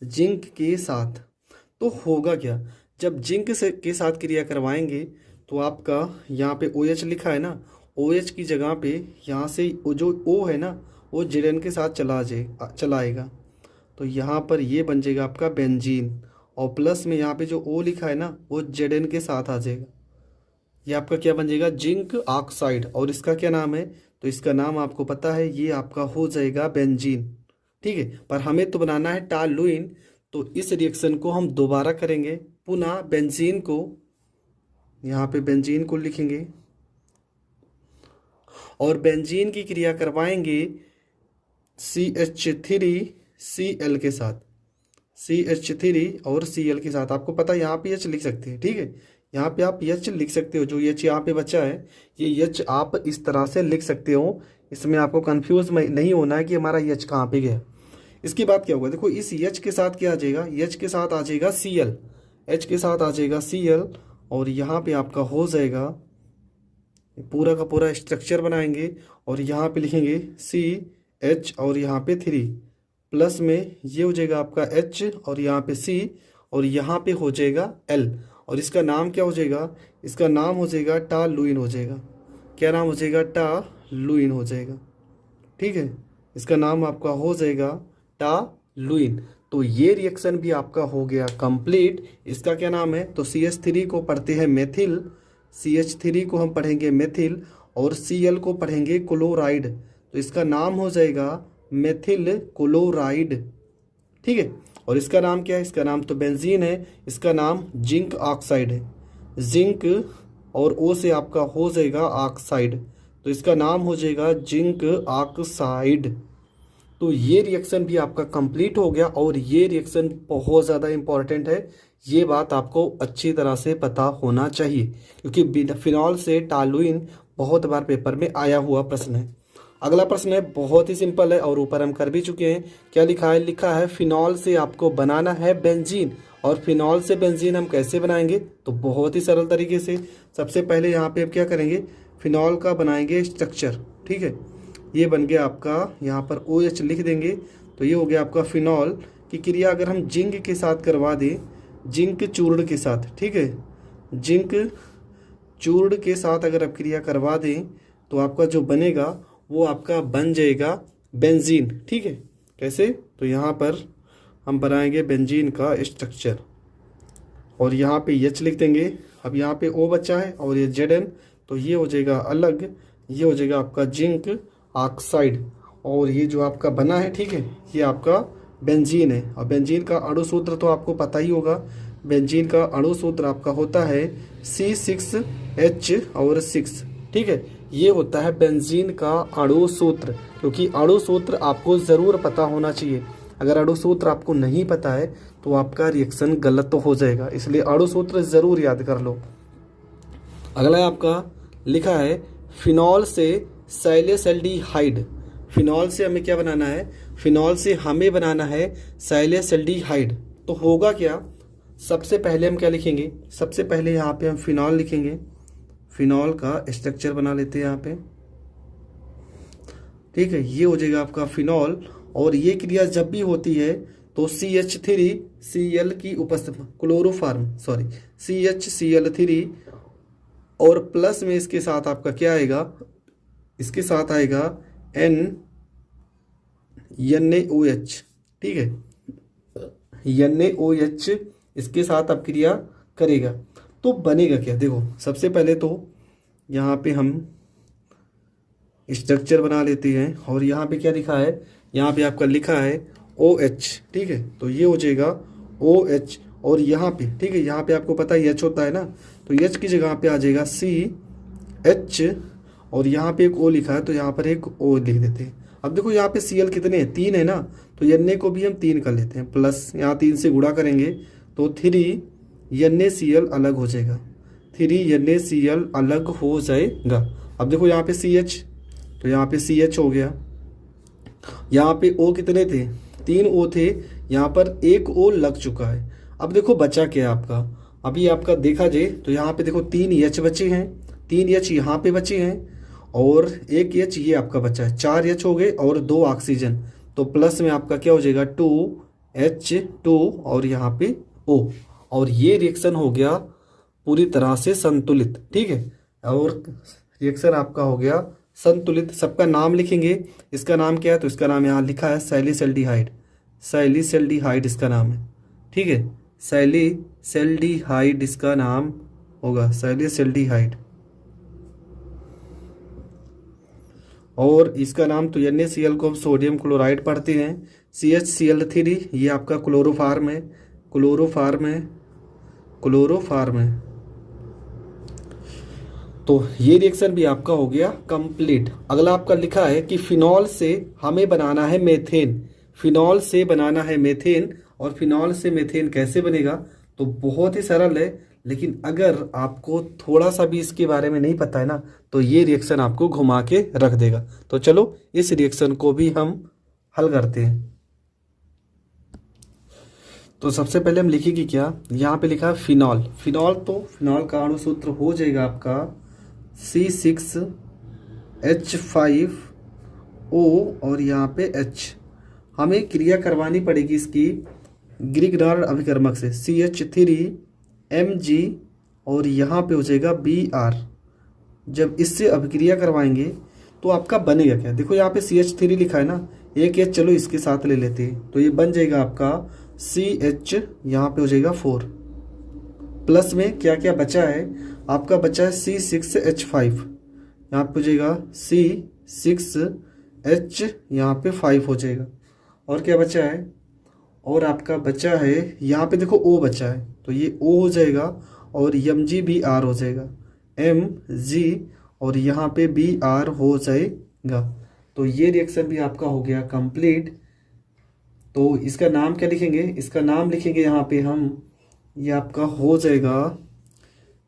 जिंक के साथ। तो होगा क्या, जब जिंक से के साथ क्रिया करवाएंगे तो आपका यहाँ पे OH लिखा है ना, OH की जगह पे यहाँ से वो जो O है ना, वो Zn के साथ चला आएगा। तो यहाँ पर ये बन जाएगा आपका बेंजीन, और प्लस में यहाँ पे जो O लिखा है ना, वो Zn के साथ आ जाएगा। ये आपका क्या बन जाएगा, जिंक ऑक्साइड, और इसका क्या नाम है, तो इसका नाम आपको पता है, ये आपका हो जाएगा बेंजीन, ठीक है। पर हमें तो बनाना है टॉलुइन, तो इस रिएक्शन को हम दोबारा करेंगे, पुनः बेंजीन को, यहाँ पे बेंजीन को लिखेंगे, और बेंजीन की क्रिया करवाएंगे CH3Cl के साथ, CH3 और Cl के साथ। आपको पता है यहाँ पे H लिख सकते हैं, ठीक है। यहाँ पे आप H लिख सकते हो, जो H यहाँ पे बचा है ये H आप इस तरह से लिख सकते हो। इसमें आपको कंफ्यूज नहीं होना है कि हमारा H कहाँ पे गया। इसके बाद क्या होगा, देखो इस H के साथ क्या आ जाएगा, H के साथ आ जाएगा Cl, H के साथ आ जाएगा Cl, और यहाँ पे आपका हो जाएगा, पूरा का पूरा स्ट्रक्चर बनाएंगे, और यहाँ पे लिखेंगे CH, और यहाँ पे 3, प्लस में ये हो जाएगा आपका H, और यहाँ पे C, और यहाँ पे हो जाएगा L, और इसका नाम क्या हो जाएगा, इसका नाम हो जाएगा टॉलुइन हो जाएगा। क्या नाम हो जाएगा, टॉलुइन हो जाएगा, ठीक है। इसका नाम आपका हो जाएगा टॉलुइन। तो ये रिएक्शन भी आपका हो गया कंप्लीट। इसका क्या नाम है, तो CH3 को पढ़ते हैं मेथिल, CH3 को हम पढ़ेंगे मेथिल, और Cl को पढ़ेंगे क्लोराइड। तो इसका नाम हो जाएगा मेथिल क्लोराइड, ठीक है। और इसका नाम क्या है, इसका नाम तो बेंजीन है, इसका नाम जिंक ऑक्साइड है। जिंक और O से आपका हो जाएगा ऑक्साइड, तो इसका नाम हो जाएगा जिंक ऑक्साइड। तो ये रिएक्शन भी आपका कंप्लीट हो गया, और ये रिएक्शन बहुत ज़्यादा इम्पॉर्टेंट है। ये बात आपको अच्छी तरह से पता होना चाहिए, क्योंकि फिनॉल से टॉलुइन बहुत बार पेपर में आया हुआ प्रश्न है। अगला प्रश्न है, बहुत ही सिंपल है, और ऊपर हम कर भी चुके हैं। क्या लिखा है, लिखा है फिनॉल से आपको बनाना है बेंजीन। और फिनॉल से बेंजीन हम कैसे बनाएंगे, तो बहुत ही सरल तरीके से। सबसे पहले यहाँ पे अब क्या करेंगे, फिनॉल का बनाएंगे स्ट्रक्चर, ठीक है। ये बन गया आपका, यहाँ पर OH लिख देंगे, तो ये हो गया आपका फिनॉल की क्रिया। अगर हम जिंक के साथ करवा दें, जिंक चूर्ण के साथ, ठीक है, जिंक चूर्ण के साथ अगर आप क्रिया करवा दें तो आपका जो बनेगा वो आपका बन जाएगा बेंजीन, ठीक है। कैसे, तो यहाँ पर हम बनाएंगे बेंजीन का स्ट्रक्चर, और यहाँ पे H लिख देंगे। अब यहाँ पे O बचा है, और ये Zn, तो ये हो जाएगा अलग, ये हो जाएगा आपका जिंक ऑक्साइड, और ये जो आपका बना है, ठीक है, ये आपका बेंजीन है। और बेंजीन का अणु सूत्र तो आपको पता ही होगा। बेंजीन का अणु सूत्र आपका होता है C6H6, ठीक है। ये होता है बेंजीन का अणु सूत्र, क्योंकि अणु सूत्र आपको ज़रूर पता होना चाहिए। अगर अणु सूत्र आपको नहीं पता है तो आपका रिएक्शन गलत तो हो जाएगा, इसलिए अणु सूत्र ज़रूर याद कर लो। अगला है आपका लिखा है फिनॉल से सैलिसल्डिहाइड। फिनॉल से हमें क्या बनाना है? फिनॉल से हमें बनाना है सैलिसल्डिहाइड। तो होगा क्या? सबसे पहले हम क्या लिखेंगे? सबसे पहले यहाँ पे हम फिनॉल लिखेंगे। फिनॉल का स्ट्रक्चर बना लेते हैं यहाँ पे, ठीक है। ये हो जाएगा आपका फिनॉल। और ये क्रिया जब भी होती है तो CH3Cl की उपस्थिति, CHCl3 और प्लस में इसके साथ आपका क्या आएगा? इसके साथ आएगा NaOH, ठीक है। NaOH इसके साथ अब क्रिया करेगा तो बनेगा क्या? देखो, सबसे पहले तो यहाँ पे हम स्ट्रक्चर बना लेते हैं। और यहाँ पे क्या लिखा है? यहाँ पे आपका लिखा है OH, ठीक है। तो ये हो जाएगा OH। और यहाँ पे, ठीक है, यहाँ पे आपको पता है H होता है ना, तो H की जगह पे आ जाएगा CH। और यहाँ पे एक O लिखा है तो यहाँ पर एक O लिख देते हैं। अब देखो यहाँ पे Cl कितने हैं? 3 है ना, तो Na को भी हम 3 कर लेते हैं, प्लस यहाँ 3 से गुणा करेंगे तो 3 NaCl अलग हो जाएगा, 3 NaCl अलग हो जाएगा। अब देखो यहाँ पे CH, तो यहाँ पे CH हो गया। यहाँ पे O कितने थे? 3 O थे, यहाँ पर एक O लग चुका है। अब देखो बचा क्या आपका? अभी आपका देखा जाए तो यहाँ पे देखो 3 H बचे हैं, 3 H यहाँ पे बचे हैं और एक H ये आपका बचा है, 4 H हो गए और 2 ऑक्सीजन। तो प्लस में आपका क्या हो जाएगा? 2H2 और यहाँ पे O। और ये रिएक्शन हो गया पूरी तरह से संतुलित, ठीक है। और रिएक्शन आपका हो गया संतुलित। सबका नाम लिखेंगे। इसका नाम क्या है? तो इसका नाम यहाँ लिखा है सैलिसल्डिहाइड। सैलिसल्डिहाइड इसका नाम है, ठीक है। सैलिसल्डिहाइड इसका नाम होगा, सैलिसल्डिहाइड। और इसका नाम तो NaCl को हम सोडियम क्लोराइड पढ़ते हैं। CHCl3 ये आपका क्लोरोफार्म है, क्लोरोफार्म है। तो ये रिएक्शन भी आपका हो गया कंप्लीट। अगला आपका लिखा है कि फिनॉल से हमें बनाना है मेथेन। फिनॉल से बनाना है मेथेन। और फिनॉल से मेथेन कैसे बनेगा? तो बहुत ही सरल है, लेकिन अगर आपको थोड़ा सा भी इसके बारे में नहीं पता है ना, तो ये रिएक्शन आपको घुमा के रख देगा। तो चलो इस रिएक्शन को भी हम हल करते हैं। तो सबसे पहले हम लिखेंगे क्या? यहाँ पे लिखा है फिनॉल। फिनॉल, तो फिनॉल का अणु सूत्र हो जाएगा आपका C6H5O और यहाँ पे H। हमें क्रिया करवानी पड़ेगी इसकी ग्रिगनार्ड अभिकर्मक से, CH3Mg और यहाँ पे हो जाएगा Br। जब इससे अभिक्रिया करवाएंगे तो आपका बनेगा क्या? देखो यहाँ पे CH3 लिखा है ना, एक H चलो इसके साथ ले लेते हैं, तो ये बन जाएगा आपका CH, यहाँ पे हो जाएगा 4। प्लस में क्या क्या बचा है? आपका बचा है C6H5, यहाँ पे हो जाएगा C6H, यहाँ पे 5 हो जाएगा। और क्या बचा है? और आपका बचा है यहाँ पे देखो O बचा है, तो ये O हो जाएगा और MgBr हो जाएगा, Mg और यहाँ पे Br हो जाएगा। तो ये रिएक्शन भी आपका हो गया कंप्लीट। तो इसका नाम क्या लिखेंगे? इसका नाम लिखेंगे यहाँ पे हम, ये आपका हो जाएगा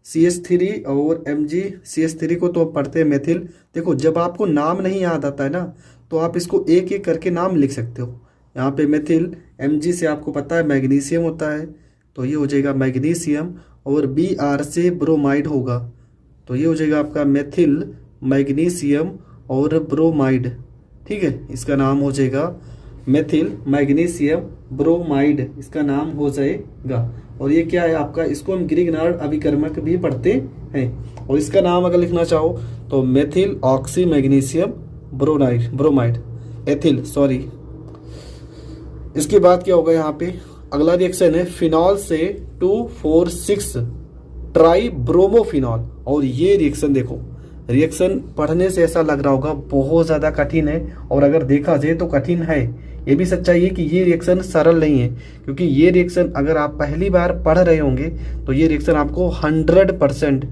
CH3 और Mg। CH3 को तो पढ़ते हैं मेथिल। देखो जब आपको नाम नहीं याद आता है ना, तो आप इसको एक एक करके नाम लिख सकते हो। यहाँ पे मेथिल, Mg से आपको पता है मैग्नीशियम होता है, तो ये हो जाएगा मैग्नीशियम। और Br से ब्रोमाइड होगा, तो ये हो जाएगा आपका मेथिल मैग्नीशियम और ब्रोमाइड, ठीक है। इसका नाम हो जाएगा मेथिल मैग्नीशियम ब्रोमाइड, इसका नाम हो जाएगा। और ये क्या है आपका? इसको हम ग्रिगनार्ड अभिकर्मक भी पढ़ते हैं। और इसका नाम अगर लिखना चाहो तो methyl oxy magnesium bromide, ethyl, sorry. इसके बाद क्या होगा? यहाँ पे अगला रिएक्शन है फिनॉल से 2,4,6 ट्राई ब्रोमोफिनॉल। और ये रिएक्शन देखो, रिएक्शन पढ़ने से ऐसा लग रहा होगा बहुत ज़्यादा कठिन है, और अगर देखा जाए तो कठिन है। ये भी सच्चाई है कि ये रिएक्शन सरल नहीं है, क्योंकि ये रिएक्शन अगर आप पहली बार पढ़ रहे होंगे तो ये रिएक्शन आपको 100%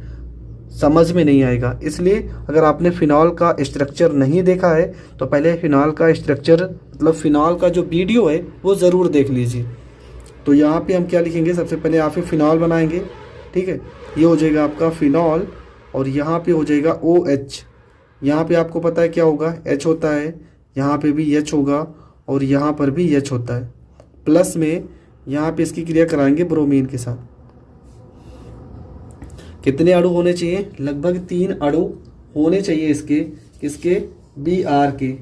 समझ में नहीं आएगा। इसलिए अगर आपने फिनॉल का स्ट्रक्चर नहीं देखा है तो पहले फिनॉल का स्ट्रक्चर, मतलब फिनॉल का जो वीडियो है वो ज़रूर देख लीजिए। तो यहाँ पे हम क्या लिखेंगे, सबसे पहले यहाँ पे फिनॉल बनाएंगे, ठीक है। ये हो जाएगा आपका फिनॉल, और यहाँ पे हो जाएगा OH। यहाँ पे आपको पता है क्या होगा, H होता है, यहाँ पे भी H होगा, और यहाँ पर भी H होता है। प्लस में यहाँ पे इसकी क्रिया कराएंगे ब्रोमीन के साथ। कितने अणु होने चाहिए, लगभग 3 अणु होने चाहिए इसके, किसके, Br के।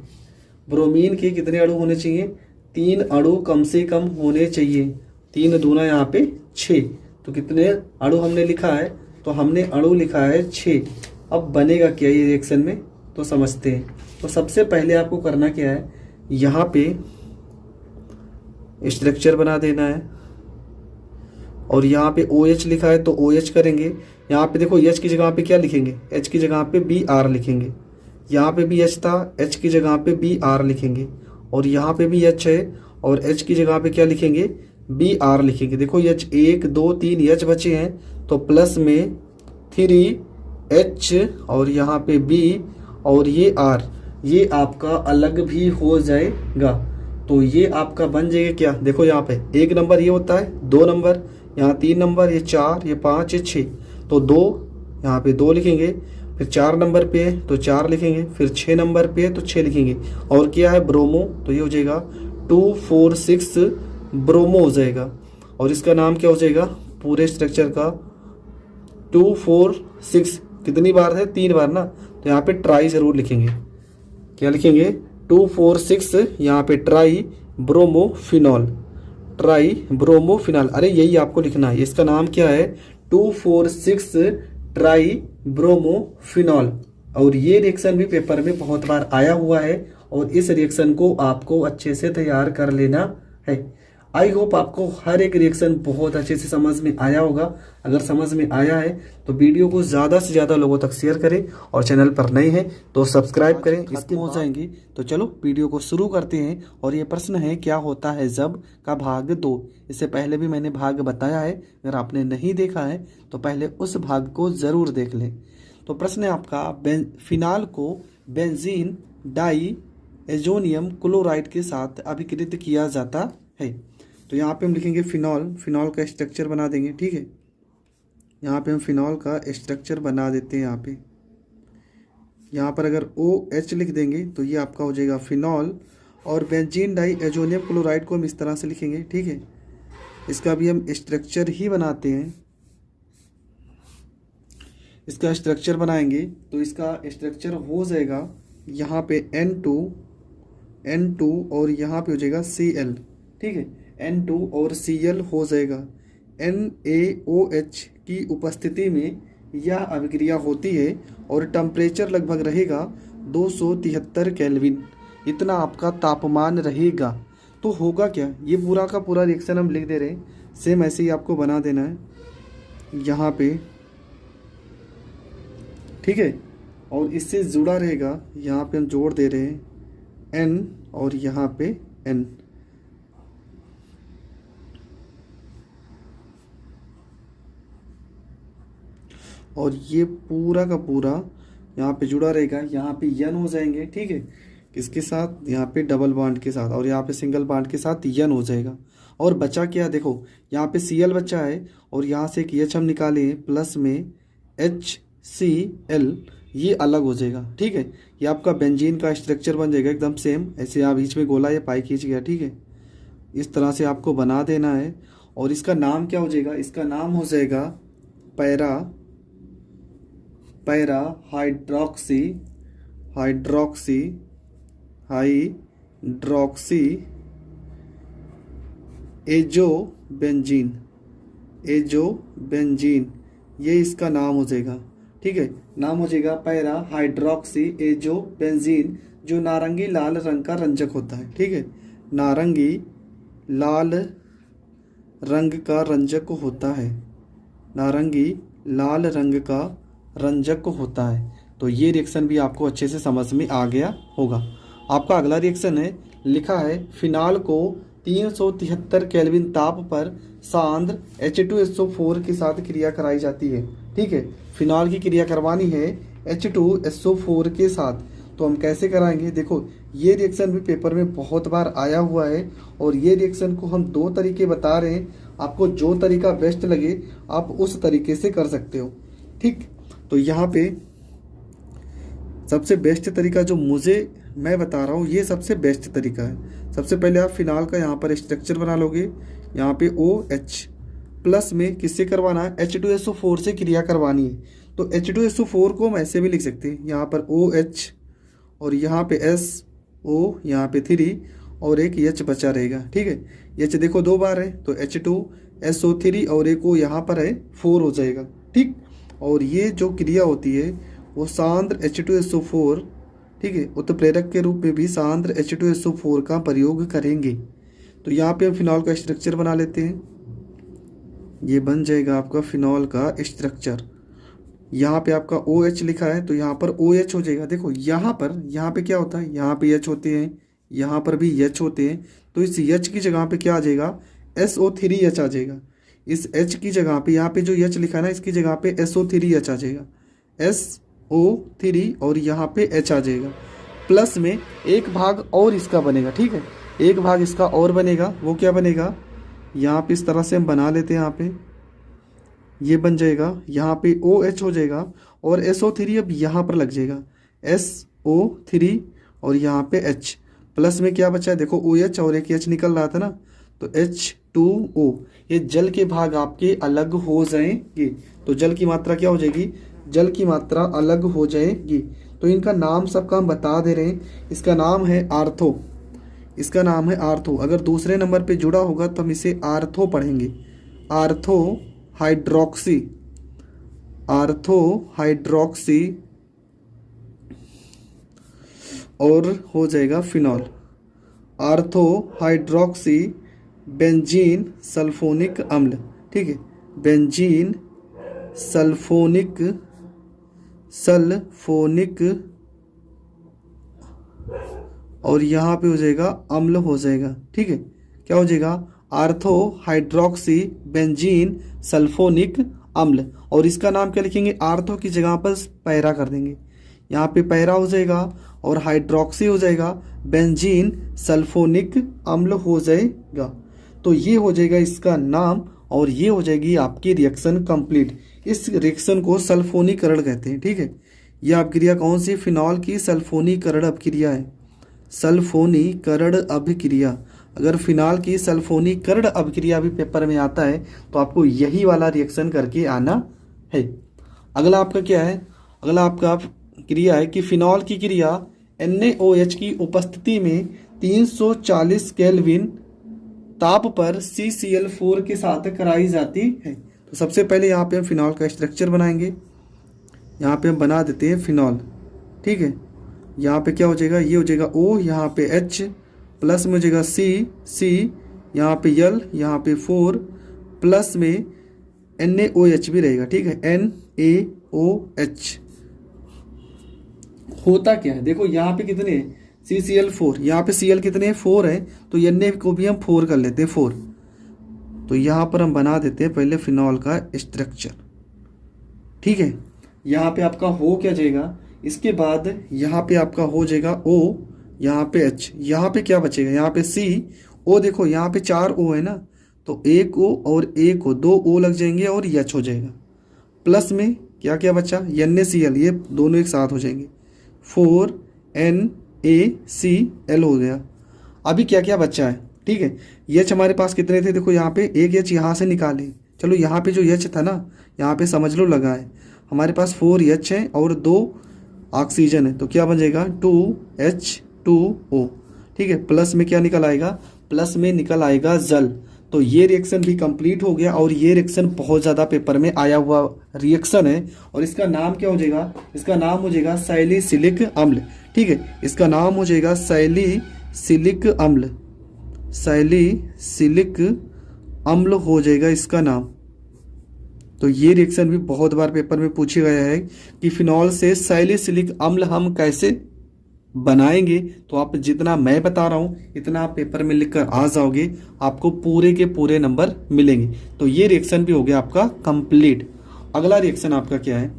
ब्रोमीन के कितने अणु होने चाहिए, 3 अणु कम से कम होने चाहिए। 3 दूना यहाँ पे 6, तो कितने अणु हमने लिखा है, तो हमने अणु लिखा है 6। अब बनेगा क्या ये रिएक्शन में, तो समझते हैं। तो सबसे पहले आपको करना क्या है, यहाँ पे स्ट्रक्चर बना देना है, और यहाँ पे OH लिखा है तो OH करेंगे। यहाँ पे देखो H की जगह पे क्या लिखेंगे, H की जगह पे Br लिखेंगे। यहाँ पे भी H था, H की जगह पे Br लिखेंगे, और यहाँ पे भी H है, और H की जगह पे क्या लिखेंगे, Br लिखेंगे। देखो H 1 2 3 H बचे हैं, तो प्लस में 3H और यहाँ पे B और ये R, ये आपका अलग भी हो जाएगा। तो ये आपका बन जाएगा क्या, देखो यहाँ पे 1 नंबर ये होता है, 2 नंबर, यहाँ 3 नंबर, ये 4, ये 5, ये 6, तो 2 यहाँ पे 2 लिखेंगे। फिर 4 नंबर पे तो 4 लिखेंगे, फिर 6 नंबर पे तो 6 लिखेंगे। और क्या है, ब्रोमो, तो ये हो जाएगा 246 ब्रोमो हो जाएगा। और इसका नाम क्या हो जाएगा, पूरे स्ट्रक्चर का 246 कितनी बार है, 3 बार ना, तो यहाँ पे ट्राई जरूर लिखेंगे। क्या लिखेंगे, 246 यहाँ पे ट्राई ब्रोमोफिनॉल, ट्राई ब्रोमोफिनॉल। अरे यही आपको लिखना है, इसका नाम क्या है, 246 ट्राई ब्रोमोफिनॉल। और ये रिएक्शन भी पेपर में बहुत बार आया हुआ है, और इस रिएक्शन को आपको अच्छे से तैयार कर लेना है। आई होप आपको हर एक रिएक्शन बहुत अच्छे से समझ में आया होगा। अगर समझ में आया है तो वीडियो को ज़्यादा से ज़्यादा लोगों तक शेयर करें, और चैनल पर नए हैं तो सब्सक्राइब करें। इसके हो जाएंगी, तो चलो वीडियो को शुरू करते हैं। और ये प्रश्न है, क्या होता है जब का भाग 2। इससे पहले भी मैंने भाग बताया है, अगर आपने नहीं देखा है तो पहले उस भाग को ज़रूर देख लें। तो प्रश्न है आपका, फिनाल को बेंजीन डाई एजोनियम क्लोराइड के साथ अभिकृत किया जाता है। तो यहाँ पे हम लिखेंगे फिनॉल, फिनॉल का स्ट्रक्चर बना देंगे, ठीक है। यहाँ पे हम फिनॉल का स्ट्रक्चर बना देते हैं। यहाँ पर अगर OH लिख देंगे तो ये आपका हो जाएगा फिनॉल, और बेंजीन डाई एजोनियम क्लोराइड को हम इस तरह से लिखेंगे, ठीक है। इसका भी हम स्ट्रक्चर ही बनाते हैं। इसका स्ट्रक्चर बनाएंगे तो इसका स्ट्रक्चर हो जाएगा यहाँ पे N2 और यहाँ पे हो जाएगा Cl, ठीक है। N2 और Cl हो जाएगा। NaOH की उपस्थिति में यह अभिक्रिया होती है, और टेम्परेचर लगभग रहेगा 273 केल्विन, इतना आपका तापमान रहेगा। तो होगा क्या, ये पूरा का पूरा रिएक्शन हम लिख दे रहे हैं, सेम ऐसे ही आपको बना देना है यहाँ पे, ठीक है। और इससे जुड़ा रहेगा, यहाँ पे हम जोड़ दे रहे हैं N और यहाँ पे N। और ये पूरा का पूरा यहाँ पे जुड़ा रहेगा, यहाँ पे N हो जाएंगे, ठीक है। किसके साथ, यहाँ पे डबल बॉन्ड के साथ, और यहाँ पे सिंगल बॉन्ड के साथ N हो जाएगा। और बचा क्या, देखो यहाँ पे Cl बचा है, और यहाँ से एक H हम निकाले, प्लस में HCl, ये अलग हो जाएगा, ठीक है। ये आपका बेंजीन का स्ट्रक्चर बन जाएगा एकदम सेम ऐसे। यहाँ बीच में गोला, ये पाई खींच गया, ठीक है। इस तरह से आपको बना देना है। और इसका नाम क्या हो जाएगा, इसका नाम हो जाएगा पैरा हाइड्रोक्सी एजोबेंजीन, ये इसका नाम हो जाएगा, ठीक है। नाम हो जाएगा पैरा हाइड्रोक्सी एजोबेंजीन, जो नारंगी लाल रंग का रंजक होता है, ठीक है। नारंगी लाल रंग का रंजक होता है, नारंगी लाल रंग का रंजक होता है। तो ये रिएक्शन भी आपको अच्छे से समझ में आ गया होगा। आपका अगला रिएक्शन है, लिखा है फिनाल को 373 केल्विन ताप पर सांद्र H2SO4 के साथ क्रिया कराई जाती है। ठीक है, फिनाल की क्रिया करवानी है H2SO4 के साथ, तो हम कैसे कराएंगे? देखो ये रिएक्शन भी पेपर में बहुत बार आया हुआ है और ये रिएक्शन को हम दो तरीके बता रहे हैं, आपको जो तरीका बेस्ट लगे आप उस तरीके से कर सकते हो। ठीक, तो यहाँ पे सबसे बेस्ट तरीका जो मुझे मैं बता रहा हूँ ये सबसे बेस्ट तरीका है। सबसे पहले आप फिनाल का यहाँ पर स्ट्रक्चर बना लोगे, यहाँ पे OH प्लस में किससे करवाना है? H2SO4 से क्रिया करवानी है। तो H2SO4 को हम ऐसे भी लिख सकते हैं, यहाँ पर OH और यहाँ पे SO, यहाँ पे 3 और एक H बचा रहेगा। ठीक है, H देखो दो बार है तो H2SO3 और एक O यहाँ पर है 4 हो जाएगा। ठीक, और ये जो क्रिया होती है वो सांद्र H2SO4, ठीक है, उत्प्रेरक के रूप में भी सांद्र H2SO4 का प्रयोग करेंगे। तो यहाँ पे हम फिनॉल का स्ट्रक्चर बना लेते हैं, ये बन जाएगा आपका फिनॉल का स्ट्रक्चर। यहाँ पे आपका OH लिखा है तो यहाँ पर OH हो जाएगा। देखो यहाँ पे क्या होता है, यहाँ पे H होते हैं, यहाँ पर भी H होते हैं, तो इस H की जगह पे क्या आ जाएगा? SO3H आ जाएगा। इस H की जगह पे यहाँ पे जो H लिखा है ना, इसकी जगह पे SO3H आ जाएगा, SO3 और यहाँ पे H आ जाएगा। प्लस में एक भाग और इसका बनेगा। ठीक है, एक भाग इसका और बनेगा, वो क्या बनेगा? यहाँ पे इस तरह से हम बना लेते हैं, यहाँ पे ये बन जाएगा, यहाँ पे OH हो जाएगा और SO3 अब यहाँ पर लग जाएगा, SO3 और यहाँ पे H। प्लस में क्या बचा है? देखो OH और एक H निकल रहा था ना, तो H2O। ये जल के भाग आपके अलग हो जाएंगे, तो जल की मात्रा क्या हो जाएगी? जल की मात्रा अलग हो जाएगी। तो इनका नाम सबका हम बता दे रहे हैं, इसका नाम है आर्थो, इसका नाम है आर्थो। अगर दूसरे नंबर पे जुड़ा होगा तो हम इसे आर्थो पढ़ेंगे, आर्थो हाइड्रोक्सी, आर्थो हाइड्रोक्सी और हो जाएगा phenol, ortho hydroxy benzene sulphonic अम्ल। ठीक है, बेंजीन सल्फोनिक और यहाँ पे हो जाएगा अम्ल हो जाएगा। ठीक है, क्या हो जाएगा? आर्थो हाइड्रोक्सी बेंजीन सल्फोनिक अम्ल। और इसका नाम क्या लिखेंगे? आर्थो की जगह पर पैरा कर देंगे, यहाँ पे पैरा हो जाएगा और हाइड्रोक्सी हो जाएगा, बेंजीन सल्फोनिक अम्ल हो जाएगा। तो ये हो जाएगा इसका नाम और ये हो जाएगी आपकी रिएक्शन कंप्लीट। इस रिएक्शन को सल्फोनीकरण कहते हैं। ठीक है, यह अभिक्रिया कौन सी? फिनॉल की सल्फोनीकरण अभिक्रिया है, सल्फोनीकरण अभिक्रिया। अगर फिनॉल की सल्फोनीकरण अभिक्रिया भी पेपर में आता है तो आपको यही वाला रिएक्शन करके आना है। अगला आपका क्या है? अगला आपका क्रिया है कि फिनॉल की क्रिया NaOH की उपस्थिति में 340 केल्विन ताप पर CCl4 के साथ कराई जाती है। तो सबसे पहले यहाँ पे हम फिनॉल का स्ट्रक्चर बनाएंगे, यहाँ पे हम बना देते हैं फिनॉल। ठीक है, यहाँ पे क्या हो जाएगा? ये हो जाएगा O, यहाँ पे H प्लस में हो जाएगा C, यहाँ पे L, यहाँ पे 4 प्लस में NaOH भी रहेगा। ठीक है, NaOH होता क्या है? देखो यहाँ पे कितने हैं? CCl4, यहाँ पे Cl कितने हैं? 4 है, तो Na को भी हम 4 कर लेते हैं, 4। तो यहाँ पर हम बना देते हैं पहले फिनॉल का स्ट्रक्चर। ठीक है, यहाँ पे आपका हो क्या जाएगा? इसके बाद यहाँ पे आपका हो जाएगा O, यहाँ पे H, यहाँ पे क्या बचेगा? यहाँ पे C, O। देखो यहाँ पे 4 O है ना, तो एक O और एक O, 2 O लग जाएंगे और H हो जाएगा। प्लस में क्या क्या बचा? NaCl, ये दोनों एक साथ हो जाएंगे, 4NaCl हो गया। अभी क्या क्या बचा है? ठीक है, H हमारे पास कितने थे? देखो यहाँ पे एक H यहाँ से निकाले, चलो यहाँ पे जो H था ना, यहाँ पे समझ लो लगा है, हमारे पास 4H है और 2 ऑक्सीजन है, तो क्या बन जाएगा? 2H2O। ठीक है, प्लस में क्या निकल आएगा? प्लस में निकल आएगा जल। तो ये रिएक्शन भी कंप्लीट हो गया और ये रिएक्शन बहुत ज़्यादा पेपर में आया हुआ रिएक्शन है और इसका नाम क्या हो जाएगा? इसका नाम हो जाएगा सैलिसिलिक अम्ल। ठीक है, इसका नाम हो जाएगा सैलिसिलिक अम्ल, सैलिसिलिक अम्ल हो जाएगा इसका नाम। तो ये रिएक्शन भी बहुत बार पेपर में पूछा गया है कि फिनॉल से सैलिसिलिक अम्ल हम कैसे बनाएंगे। तो आप जितना मैं बता रहा हूँ इतना आप पेपर में लिखकर आ जाओगे, आपको पूरे के पूरे नंबर मिलेंगे। तो ये रिएक्शन भी हो गया आपका कंप्लीट। अगला रिएक्शन आपका क्या है?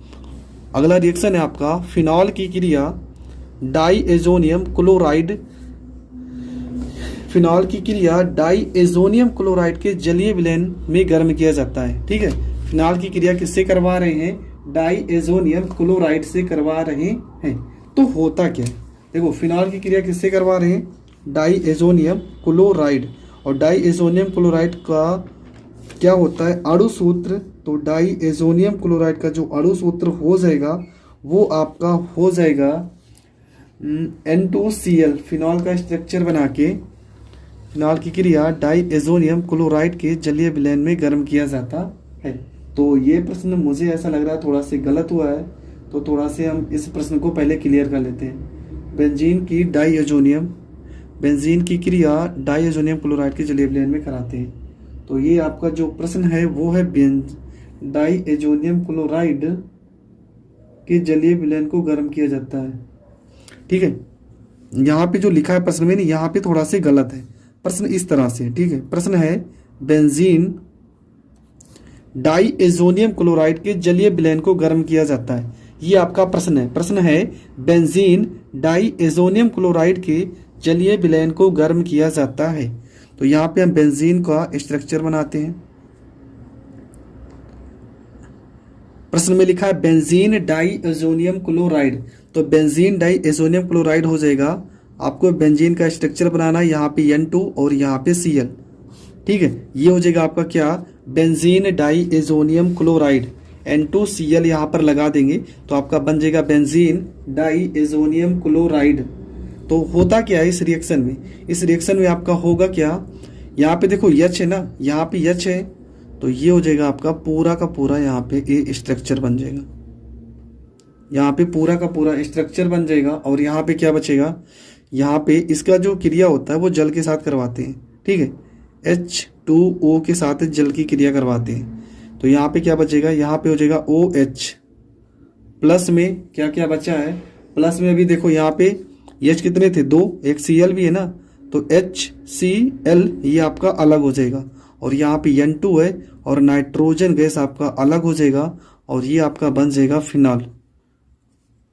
अगला रिएक्शन है आपका फिनॉल की क्रिया डाईएजोनियम क्लोराइड। फिनॉल की क्रिया डाईएजोनियम क्लोराइड के जलीय विलयन में गर्म किया जाता है। ठीक है, फिनॉल की क्रिया किससे करवा रहे हैं? डाईएजोनियम क्लोराइड से करवा रहे हैं। तो होता क्या है? देखो, फिनॉल की क्रिया किससे करवा रहे हैं? Diazonium chloride. और डाईएजोनियम क्लोराइड का क्या होता है? अणु सूत्र। तो डाईएजोनियम क्लोराइड का जो अणु सूत्र हो जाएगा वो आपका हो जाएगा N2Cl। फिनॉल का स्ट्रक्चर बना के फिनॉल की क्रिया डाईएजोनियम क्लोराइड के जलीय विलयन में गर्म किया जाता है। तो ये प्रश्न मुझे ऐसा लग रहा है थोड़ा सा गलत हुआ है, तो थोड़ा से हम इस प्रश्न को पहले क्लियर कर लेते हैं। बेंजीन की क्रिया डाईएजोनियम क्लोराइड के जलीय विलयन में कराते हैं। तो ये आपका जो प्रश्न है वो है डाईएजोनियम क्लोराइड के जलीय विलयन को गर्म किया जाता है। ठीक है, यहाँ पे जो लिखा है प्रश्न में, यहाँ पे थोड़ा सा गलत है। प्रश्न इस तरह से, ठीक है, प्रश्न है बेंजीन डाईएजोनियम क्लोराइड के जलीय विलयन को गर्म किया जाता है। ये आपका प्रश्न है। प्रश्न है बेंजीन डाईएजोनियम क्लोराइड के जलीय विलयन को गर्म किया जाता है। तो यहाँ पे हम बेंजीन का स्ट्रक्चर बनाते हैं। प्रश्न में लिखा है बेंजीन डाईएजोनियम क्लोराइड। तो बेंजीन डाईएजोनियम क्लोराइड हो जाएगा। आपको बेंजीन का स्ट्रक्चर बनाना है, यहाँ पे N2 और यहाँ पे Cl। ठीक है, ये हो जाएगा आपका क्या? Benzene diazonium chloride. N2Cl यहाँ पर लगा देंगे तो आपका बन जाएगा बेंजीन डाईएजोनियम क्लोराइड। तो होता क्या है इस रिएक्शन में? इस रिएक्शन में आपका होगा क्या? यहाँ पे देखो H है ना, यहाँ पे H है, तो ये हो जाएगा आपका पूरा का पूरा यहाँ पे ये स्ट्रक्चर बन जाएगा। यहाँ पे पूरा का पूरा स्ट्रक्चर बन जाएगा। और यहाँ पे क्या बचेगा? यहाँ पे इसका जो क्रिया होता है वो जल के साथ करवाते हैं। ठीक है, H2O के साथ जल की क्रिया करवाते हैं। तो यहाँ पे क्या बचेगा? यहाँ पे हो जाएगा OH। प्लस में क्या क्या बचा है? प्लस में अभी देखो यहाँ पे H कितने थे? 2, एक Cl भी है ना, तो HCl ये आपका अलग हो जाएगा। और यहाँ पे N2 है और नाइट्रोजन गैस आपका अलग हो जाएगा और ये आपका बन जाएगा फिनॉल।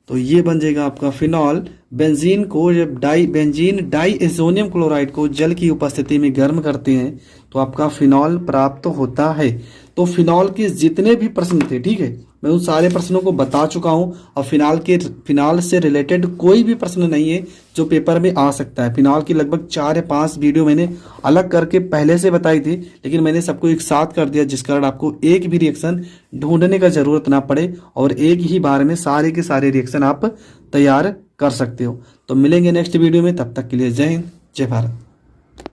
तो ये बन जाएगा आपका फिनॉल। बेंजीन को जब बेंजीन डाईएजोनियम क्लोराइड को जल की उपस्थिति में गर्म करते हैं तो आपका फिनॉल प्राप्त होता है। तो फिनॉल के जितने भी प्रश्न थे, ठीक है, मैं उन सारे प्रश्नों को बता चुका हूं। और फिनॉल से रिलेटेड कोई भी प्रश्न नहीं है जो पेपर में आ सकता है। फिनॉल की लगभग 4 या 5 वीडियो मैंने अलग करके पहले से बताई थी, लेकिन मैंने सबको एक साथ कर दिया जिस कारण आपको एक भी रिएक्शन ढूंढने का जरूरत ना पड़े और एक ही बार में सारे के सारे रिएक्शन आप तैयार कर सकते हो। तो मिलेंगे नेक्स्ट वीडियो में, तब तक के लिए जय हिंद, जय भारत।